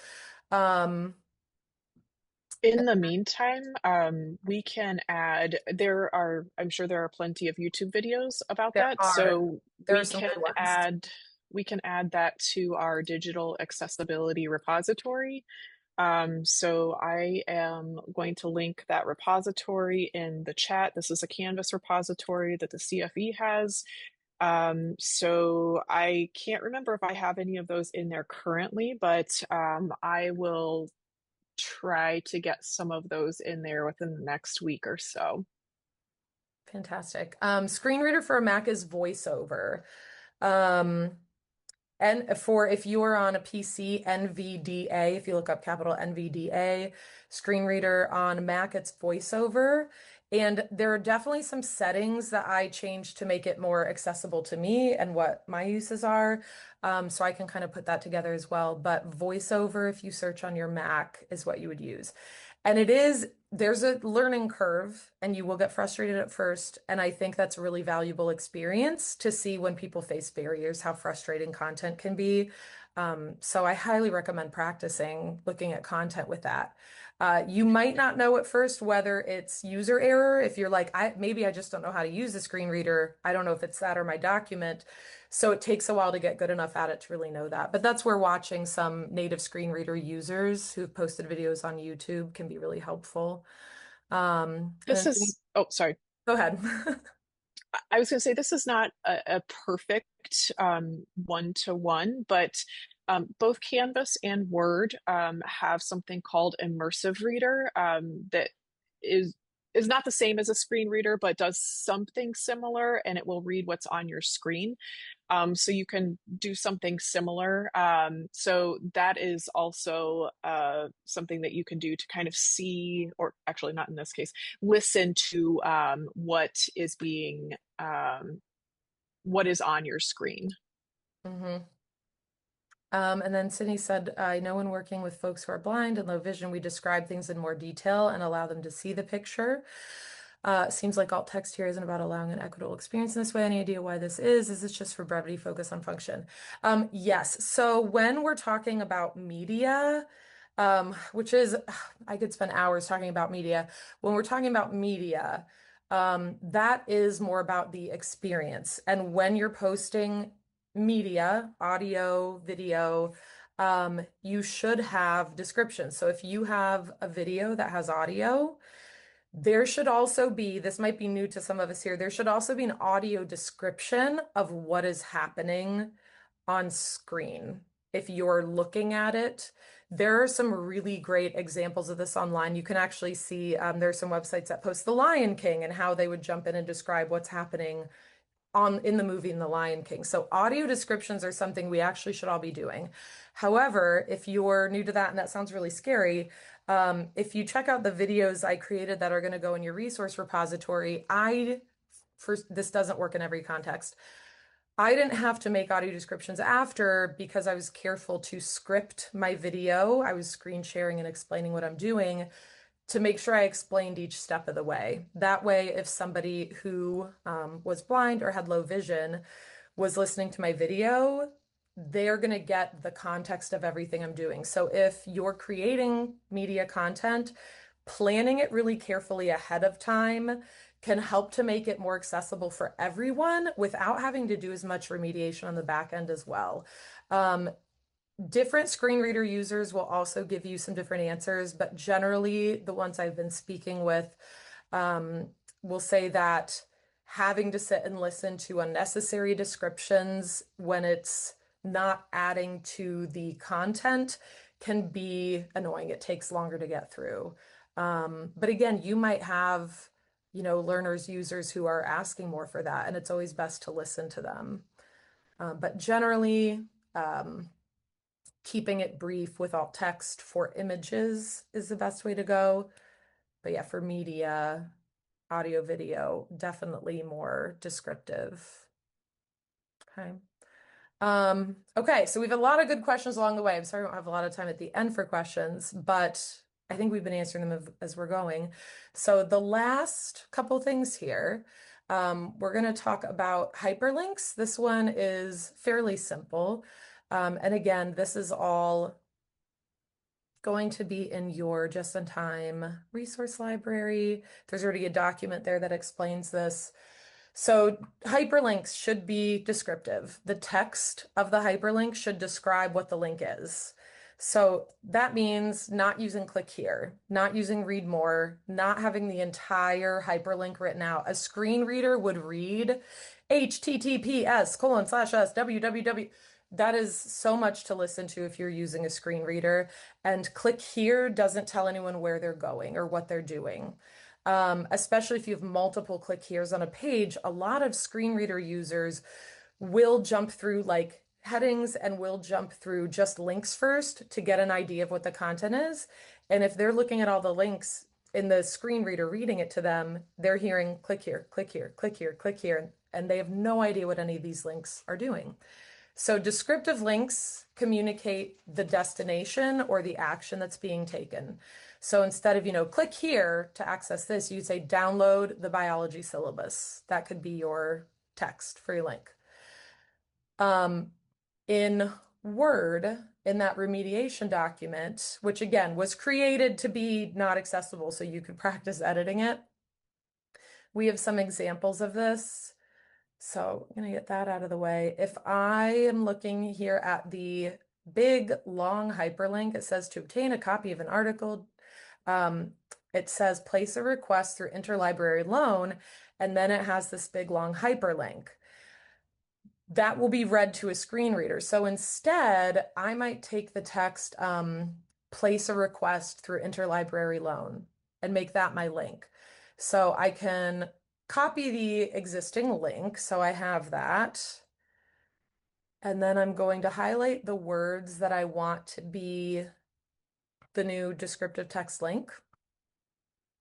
Speaker 1: Um,
Speaker 2: In the meantime, we can I'm sure there are plenty of YouTube videos about
Speaker 1: there
Speaker 2: that.
Speaker 1: are
Speaker 2: So
Speaker 1: there are some good ones.
Speaker 2: we can add that to our digital accessibility repository. So I am going to link that repository in the chat. This is a Canvas repository that the CFE has. So I can't remember if I have any of those in there currently, but I will try to get some of those in there within the next week or so.
Speaker 1: Fantastic. Screen reader for a Mac is VoiceOver. Um, And for if you are on a PC, NVDA, if you look up capital NVDA, screen reader on Mac, it's VoiceOver. And there are definitely some settings that I changed to make it more accessible to me and what my uses are. So I can kind of put that together as well. But VoiceOver, if you search on your Mac, is what you would use. And there's a learning curve, and you will get frustrated at first. And I think that's a really valuable experience to see when people face barriers, how frustrating content can be. So I highly recommend practicing looking at content with that. You might not know at first whether it's user error. If you're like, maybe I just don't know how to use the screen reader. I don't know if it's that or my document. So it takes a while to get good enough at it to really know that. But that's where watching some native screen reader users who've posted videos on YouTube can be really helpful. And
Speaker 2: This
Speaker 1: then
Speaker 2: is, oh, sorry.
Speaker 1: go ahead.
Speaker 2: I was going to say this is not a perfect one-to-one, but both Canvas and Word have something called Immersive Reader that is is not the same as a screen reader, but does something similar, and it will read what's on your screen. So you can do something similar. So that is also something that you can do to kind of see, or actually not in this case, listen to what is on your screen.
Speaker 1: hmm And then Sydney said, I know when working with folks who are blind and low vision, we describe things in more detail and allow them to see the picture. Seems like alt text here isn't about allowing an equitable experience in this way. Any idea why this is? Is this just for brevity, focus on function? Yes. So when we're talking about media, which is, I could spend hours talking about media. When we're talking about media, that is more about the experience. And when you're posting media, audio, video, you should have descriptions. So if you have a video that has audio, there should also be, this might be new to some of us here, there should also be an audio description of what is happening on screen. If you're looking at it, there are some really great examples of this online. You can actually see there's some websites that post The Lion King and how they would jump in and describe what's happening in the movie in The Lion King. So audio descriptions are something we actually should all be doing. However, if you're new to that and that sounds really scary, if you check out the videos I created that are going to go in your resource repository, first, this doesn't work in every context. I didn't have to make audio descriptions after because I was careful to script my video. I was screen sharing and explaining what I'm doing to make sure I explained each step of the way. That way, if somebody who was blind or had low vision was listening to my video, they're going to get the context of everything I'm doing. So if you're creating media content, planning it really carefully ahead of time can help to make it more accessible for everyone without having to do as much remediation on the back end as well. Different screen reader users will also give you some different answers, but generally the ones I've been speaking with will say that having to sit and listen to unnecessary descriptions when it's not adding to the content can be annoying. It takes longer to get through. But again, you might have, learners, users who are asking more for that, and it's always best to listen to them. But generally, keeping it brief with alt text for images is the best way to go. But yeah, for media, audio, video, definitely more descriptive. Okay. Okay, so we've had a lot of good questions along the way. I'm sorry I don't have a lot of time at the end for questions, but I think we've been answering them as we're going. So the last couple things here, we're going to talk about hyperlinks. This one is fairly simple. And again, this is all going to be in your just-in-time resource library. There's already a document there that explains this. So hyperlinks should be descriptive. The text of the hyperlink should describe what the link is. So that means not using click here, not using read more, not having the entire hyperlink written out. A screen reader would read https:// www. That is so much to listen to if you're using a screen reader. And click here doesn't tell anyone where they're going or what they're doing. Especially if you have multiple click here's on a page, a lot of screen reader users will jump through like headings and will jump through just links first to get an idea of what the content is. And if they're looking at all the links in the screen reader reading it to them, they're hearing click here, click here, click here, click here, and they have no idea what any of these links are doing. So descriptive links communicate the destination or the action that's being taken. So instead of, click here to access this, you'd say download the biology syllabus. That could be your text for your link. In Word, in that remediation document, which again was created to be not accessible so you could practice editing it, we have some examples of this. So I'm going to get that out of the way. If I am looking here at the big long hyperlink, it says to obtain a copy of an article. It says place a request through interlibrary loan, and then it has this big long hyperlink. That will be read to a screen reader. So instead, I might take the text, place a request through interlibrary loan and make that my link. So I can copy the existing link. So I have that. And then I'm going to highlight the words that I want to be the new descriptive text link.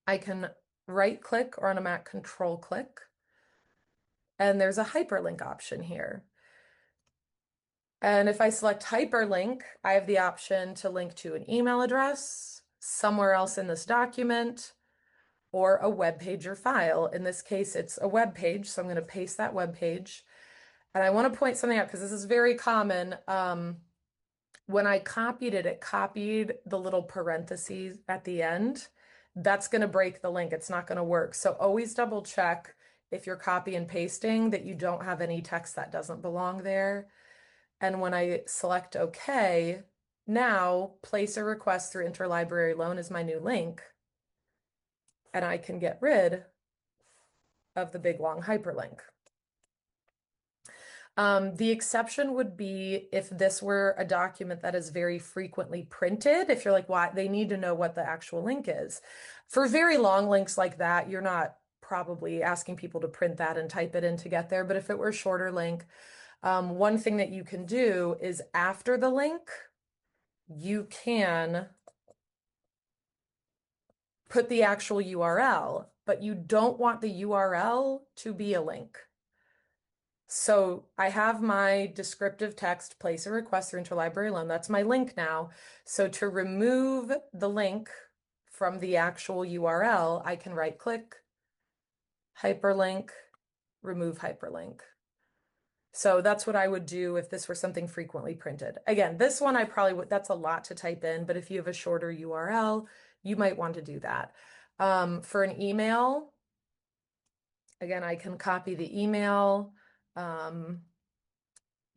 Speaker 1: I can right click or on a Mac control click. And there's a hyperlink option here. And if I select hyperlink, I have the option to link to an email address, somewhere else in this document, or a web page or file. In this case, it's a web page, so I'm going to paste that web page. And I want to point something out because this is very common. When I copied it, it copied the little parentheses at the end. That's going to break the link. It's not going to work. So always double check if you're copy and pasting that you don't have any text that doesn't belong there. And when I select OK, now place a request through interlibrary loan is my new link. And I can get rid of the big long hyperlink. The exception would be if this were a document that is very frequently printed, if you're like, why they need to know what the actual link is. For very long links like that, you're not probably asking people to print that and type it in to get there. But if it were a shorter link, one thing that you can do is after the link, you can put the actual URL, but you don't want the URL to be a link. So I have my descriptive text, place a request through interlibrary loan. That's my link now. So to remove the link from the actual URL, I can right click, hyperlink, remove hyperlink. So that's what I would do if this were something frequently printed. Again, this one I probably would, that's a lot to type in, but if you have a shorter URL, you might want to do that. For an email, again, I can copy the email.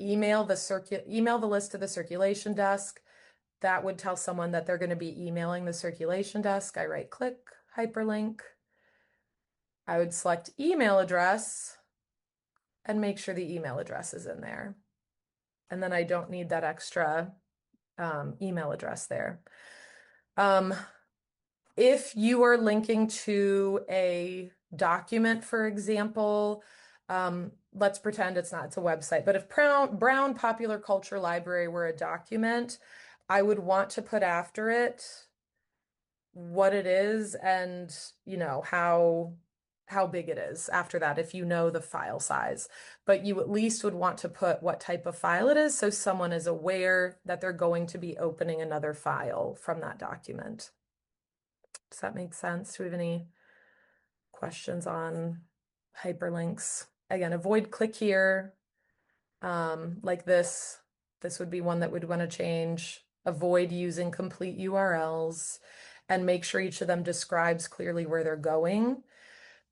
Speaker 1: Email the list to the circulation desk. That would tell someone that they're going to be emailing the circulation desk. I right click, hyperlink. I would select email address and make sure the email address is in there. And then I don't need that extra email address there. If you are linking to a document, for example, let's pretend it's not, it's a website, but if Brown Popular Culture Library were a document, I would want to put after it what it is and, how big it is after that, if you know the file size. But you at least would want to put what type of file it is so someone is aware that they're going to be opening another file from that document. Does that make sense? Do we have any questions on hyperlinks? Again, avoid click here. Like this would be one that would want to change. Avoid using complete URLs and make sure each of them describes clearly where they're going,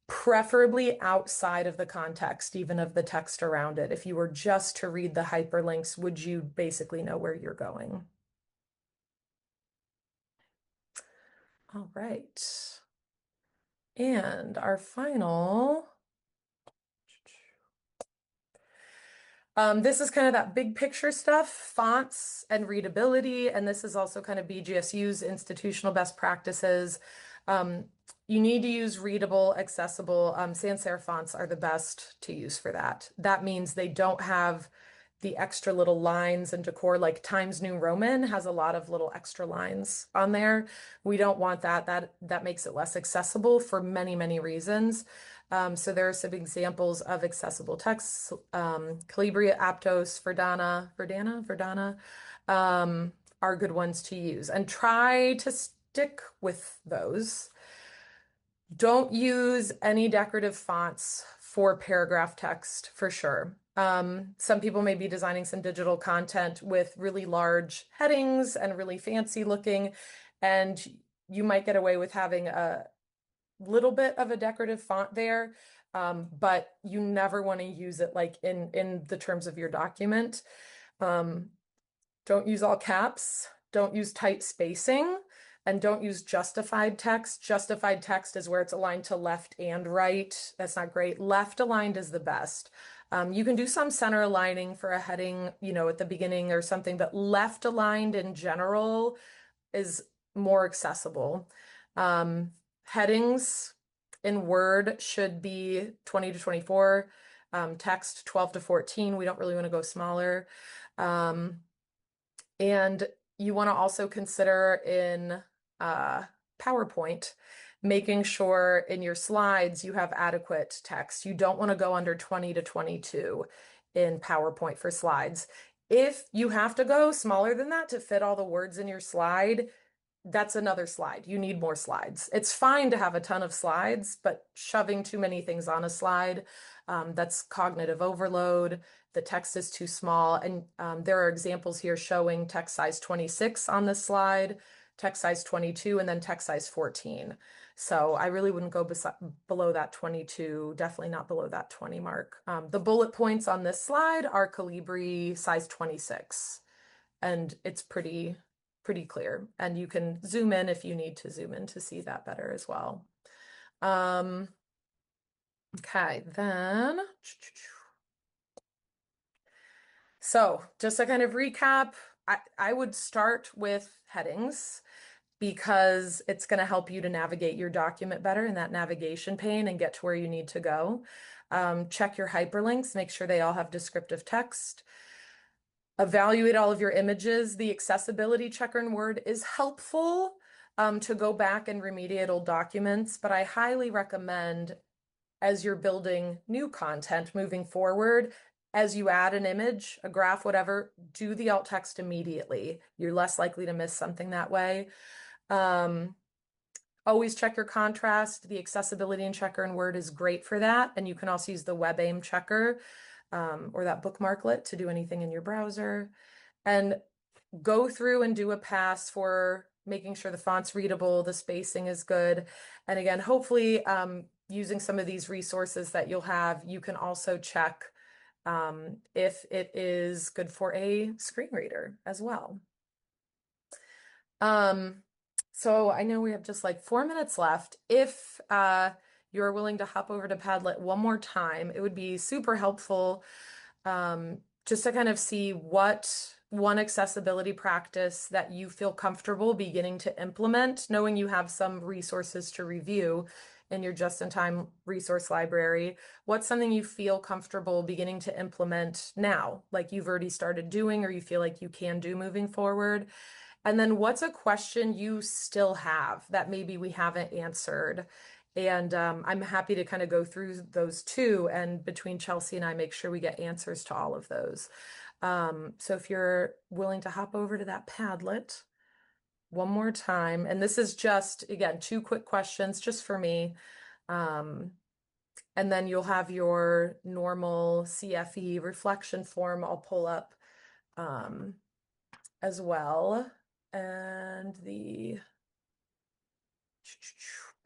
Speaker 1: preferably outside of the context, even of the text around it. If you were just to read the hyperlinks, would you basically know where you're going? All right. And our final, this is kind of that big picture stuff, fonts and readability. And this is also kind of BGSU's institutional best practices. You need to use readable, accessible. Sans serif fonts are the best to use for that. That means they don't have the extra little lines and decor, like Times New Roman has a lot of little extra lines on there. We don't want that. That makes it less accessible for many, many reasons. So there are some examples of accessible text. Calibria, Aptos, Verdana, are good ones to use. And try to stick with those. Don't use any decorative fonts for paragraph text for sure. Some people may be designing some digital content with really large headings and really fancy looking, and you might get away with having a little bit of a decorative font there, but you never want to use it like in the terms of your document. Don't use all caps, don't use tight spacing, and don't use justified text. Justified text is where it's aligned to left and right. That's not great. Left aligned is the best. You can do some center aligning for a heading, at the beginning or something, but left aligned in general is more accessible. Headings in Word should be 20 to 24, text 12 to 14. We don't really want to go smaller. And you want to also consider in PowerPoint, making sure in your slides you have adequate text. You don't want to go under 20 to 22 in PowerPoint for slides. If you have to go smaller than that to fit all the words in your slide, that's another slide. You need more slides. It's fine to have a ton of slides, but shoving too many things on a slide, that's cognitive overload. The text is too small. And there are examples here showing text size 26 on this slide, text size 22, and then text size 14. So I really wouldn't go below that 22, definitely not below that 20 mark. The bullet points on this slide are Calibri size 26, and it's pretty clear. And you can zoom in if you need to zoom in to see that better as well. Okay, then. So just to kind of recap, I would start with headings because it's going to help you to navigate your document better in that navigation pane and get to where you need to go. Check your hyperlinks, make sure they all have descriptive text. Evaluate all of your images. The accessibility checker in Word is helpful to go back and remediate old documents, but I highly recommend as you're building new content moving forward, as you add an image, a graph, whatever, do the alt text immediately. You're less likely to miss something that way. Always check your contrast. The accessibility and checker in Word is great for that. And you can also use the web aim checker or that bookmarklet to do anything in your browser. And go through and do a pass for making sure the font's readable, the spacing is good. And again, hopefully using some of these resources that you'll have, you can also check if it is good for a screen reader as well. So I know we have just like 4 minutes left. If you're willing to hop over to Padlet one more time, it would be super helpful just to kind of see what one accessibility practice that you feel comfortable beginning to implement, knowing you have some resources to review in your just-in-time resource library. What's something you feel comfortable beginning to implement now, like you've already started doing or you feel like you can do moving forward? And then what's a question you still have that maybe we haven't answered? And I'm happy to kind of go through those too. And between Chelsea and I, make sure we get answers to all of those. So if you're willing to hop over to that Padlet one more time, and this is just, again, 2 quick questions just for me. And then you'll have your normal CFE reflection form I'll pull up as well. And the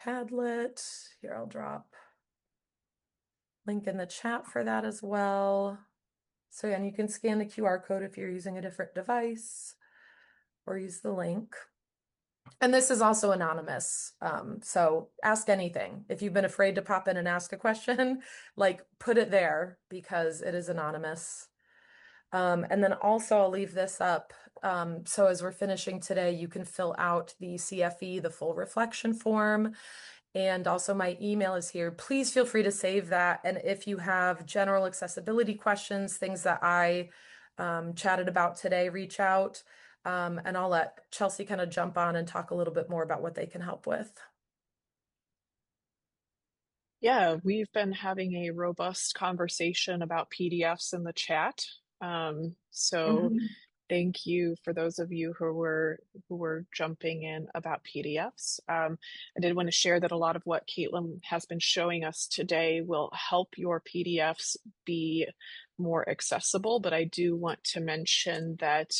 Speaker 1: Padlet, here I'll drop link in the chat for that as well. So again, you can scan the QR code if you're using a different device or use the link. And this is also anonymous. So ask anything. If you've been afraid to pop in and ask a question, like put it there because it is anonymous. And then also I'll leave this up. So as we're finishing today, you can fill out the CFE, the full reflection form. And also my email is here. Please feel free to save that. And if you have general accessibility questions, things that I chatted about today, reach out. And I'll let Chelsea kind of jump on and talk a little bit more about what they can help with.
Speaker 2: Yeah, we've been having a robust conversation about PDFs in the chat. So thank you for those of you who were jumping in about PDFs. I did want to share that a lot of what Caitlin has been showing us today will help your PDFs be more accessible, but I do want to mention that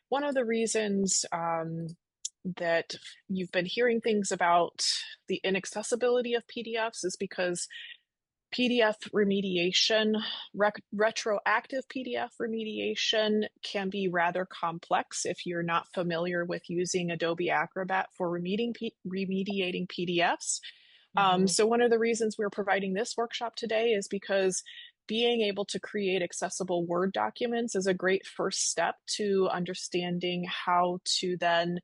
Speaker 2: one of the reasons that you've been hearing things about the inaccessibility of PDFs is because PDF remediation, retroactive PDF remediation can be rather complex if you're not familiar with using Adobe Acrobat for remediating PDFs. So one of the reasons we're providing this workshop today is because being able to create accessible Word documents is a great first step to understanding how to then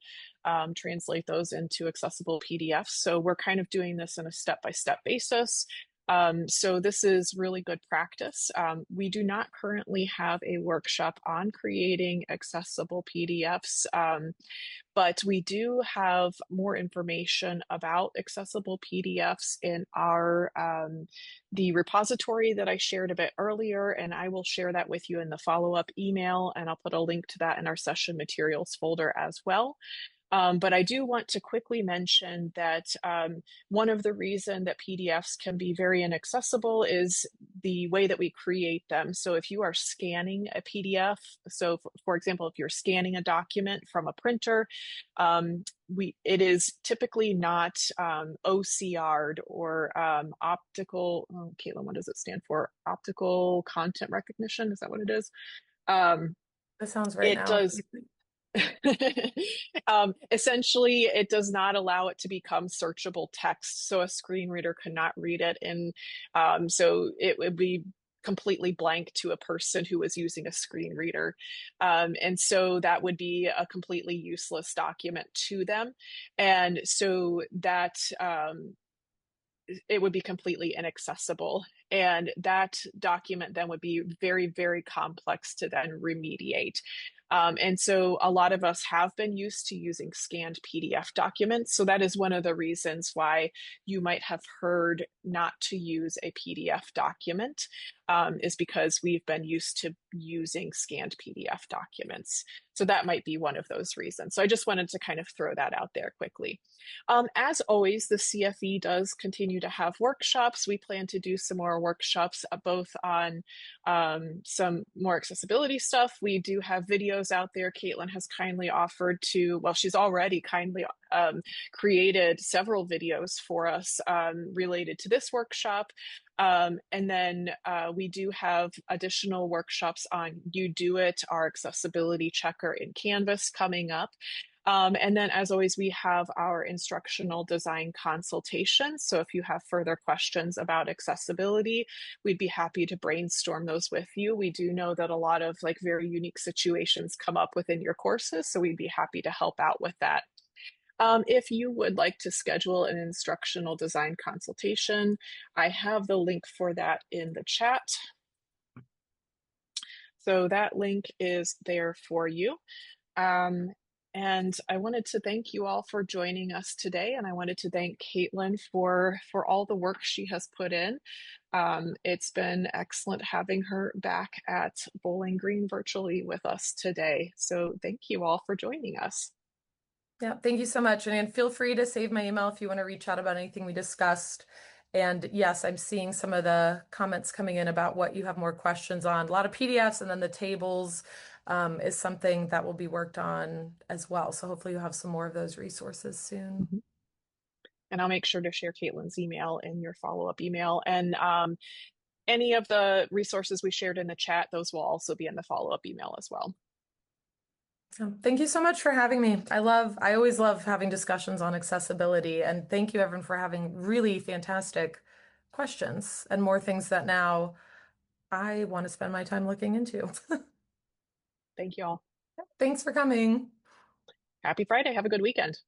Speaker 2: translate those into accessible PDFs. So we're kind of doing this in a step-by-step basis. So this is really good practice. We do not currently have a workshop on creating accessible PDFs. But we do have more information about accessible PDFs in our the repository that I shared a bit earlier, and I will share that with you in the follow-up email, and I'll put a link to that in our session materials folder as well. But I do want to quickly mention that one of the reasons that PDFs can be very inaccessible is the way that we create them. So if you are scanning a PDF, so for example, if you're scanning a document from a printer, it is typically not OCR'd or optical. Oh, Caitlin, what does it stand for? Optical content recognition? Is that what it is?
Speaker 1: That sounds right
Speaker 2: It
Speaker 1: now.
Speaker 2: does. Essentially, it does not allow it to become searchable text, so a screen reader cannot read it, and so it would be completely blank to a person who was using a screen reader, and so that would be a completely useless document to them, and so that it would be completely inaccessible. And that document then would be very, very complex to then remediate. And so a lot of us have been used to using scanned PDF documents. So that is one of the reasons why you might have heard not to use a PDF document, is because we've been used to using scanned PDF documents. So that might be one of those reasons. So I just wanted to kind of throw that out there quickly. As always, the CFE does continue to have workshops. We plan to do some more workshops, both on some more accessibility stuff. We do have videos out there. Caitlin has kindly offered to, well, she's already kindly created several videos for us related to this workshop. And then we do have additional workshops on You Do It, our accessibility checker in Canvas coming up. And then, as always, we have our instructional design consultations. So if you have further questions about accessibility, we'd be happy to brainstorm those with you. We do know that a lot of like very unique situations come up within your courses, so we'd be happy to help out with that. If you would like to schedule an instructional design consultation, I have the link for that in the chat. So that link is there for you. And I wanted to thank you all for joining us today. And I wanted to thank Caitlin for all the work she has put in. It's been excellent having her back at Bowling Green virtually with us today. So thank you all for joining us.
Speaker 1: Yeah, thank you so much. And feel free to save my email if you want to reach out about anything we discussed. And yes, I'm seeing some of the comments coming in about what you have more questions on. A lot of PDFs and then the tables is something that will be worked on as well. So hopefully you'll have some more of those resources soon.
Speaker 2: Mhm. And I'll make sure to share Caitlin's email in your follow-up email. And any of the resources we shared in the chat, those will also be in the follow-up email as well.
Speaker 1: Thank you so much for having me. I always love having discussions on accessibility, and thank you everyone for having really fantastic questions and more things that now I want to spend my time looking into.
Speaker 2: Thank you all.
Speaker 1: Thanks for coming.
Speaker 2: Happy Friday. Have a good weekend.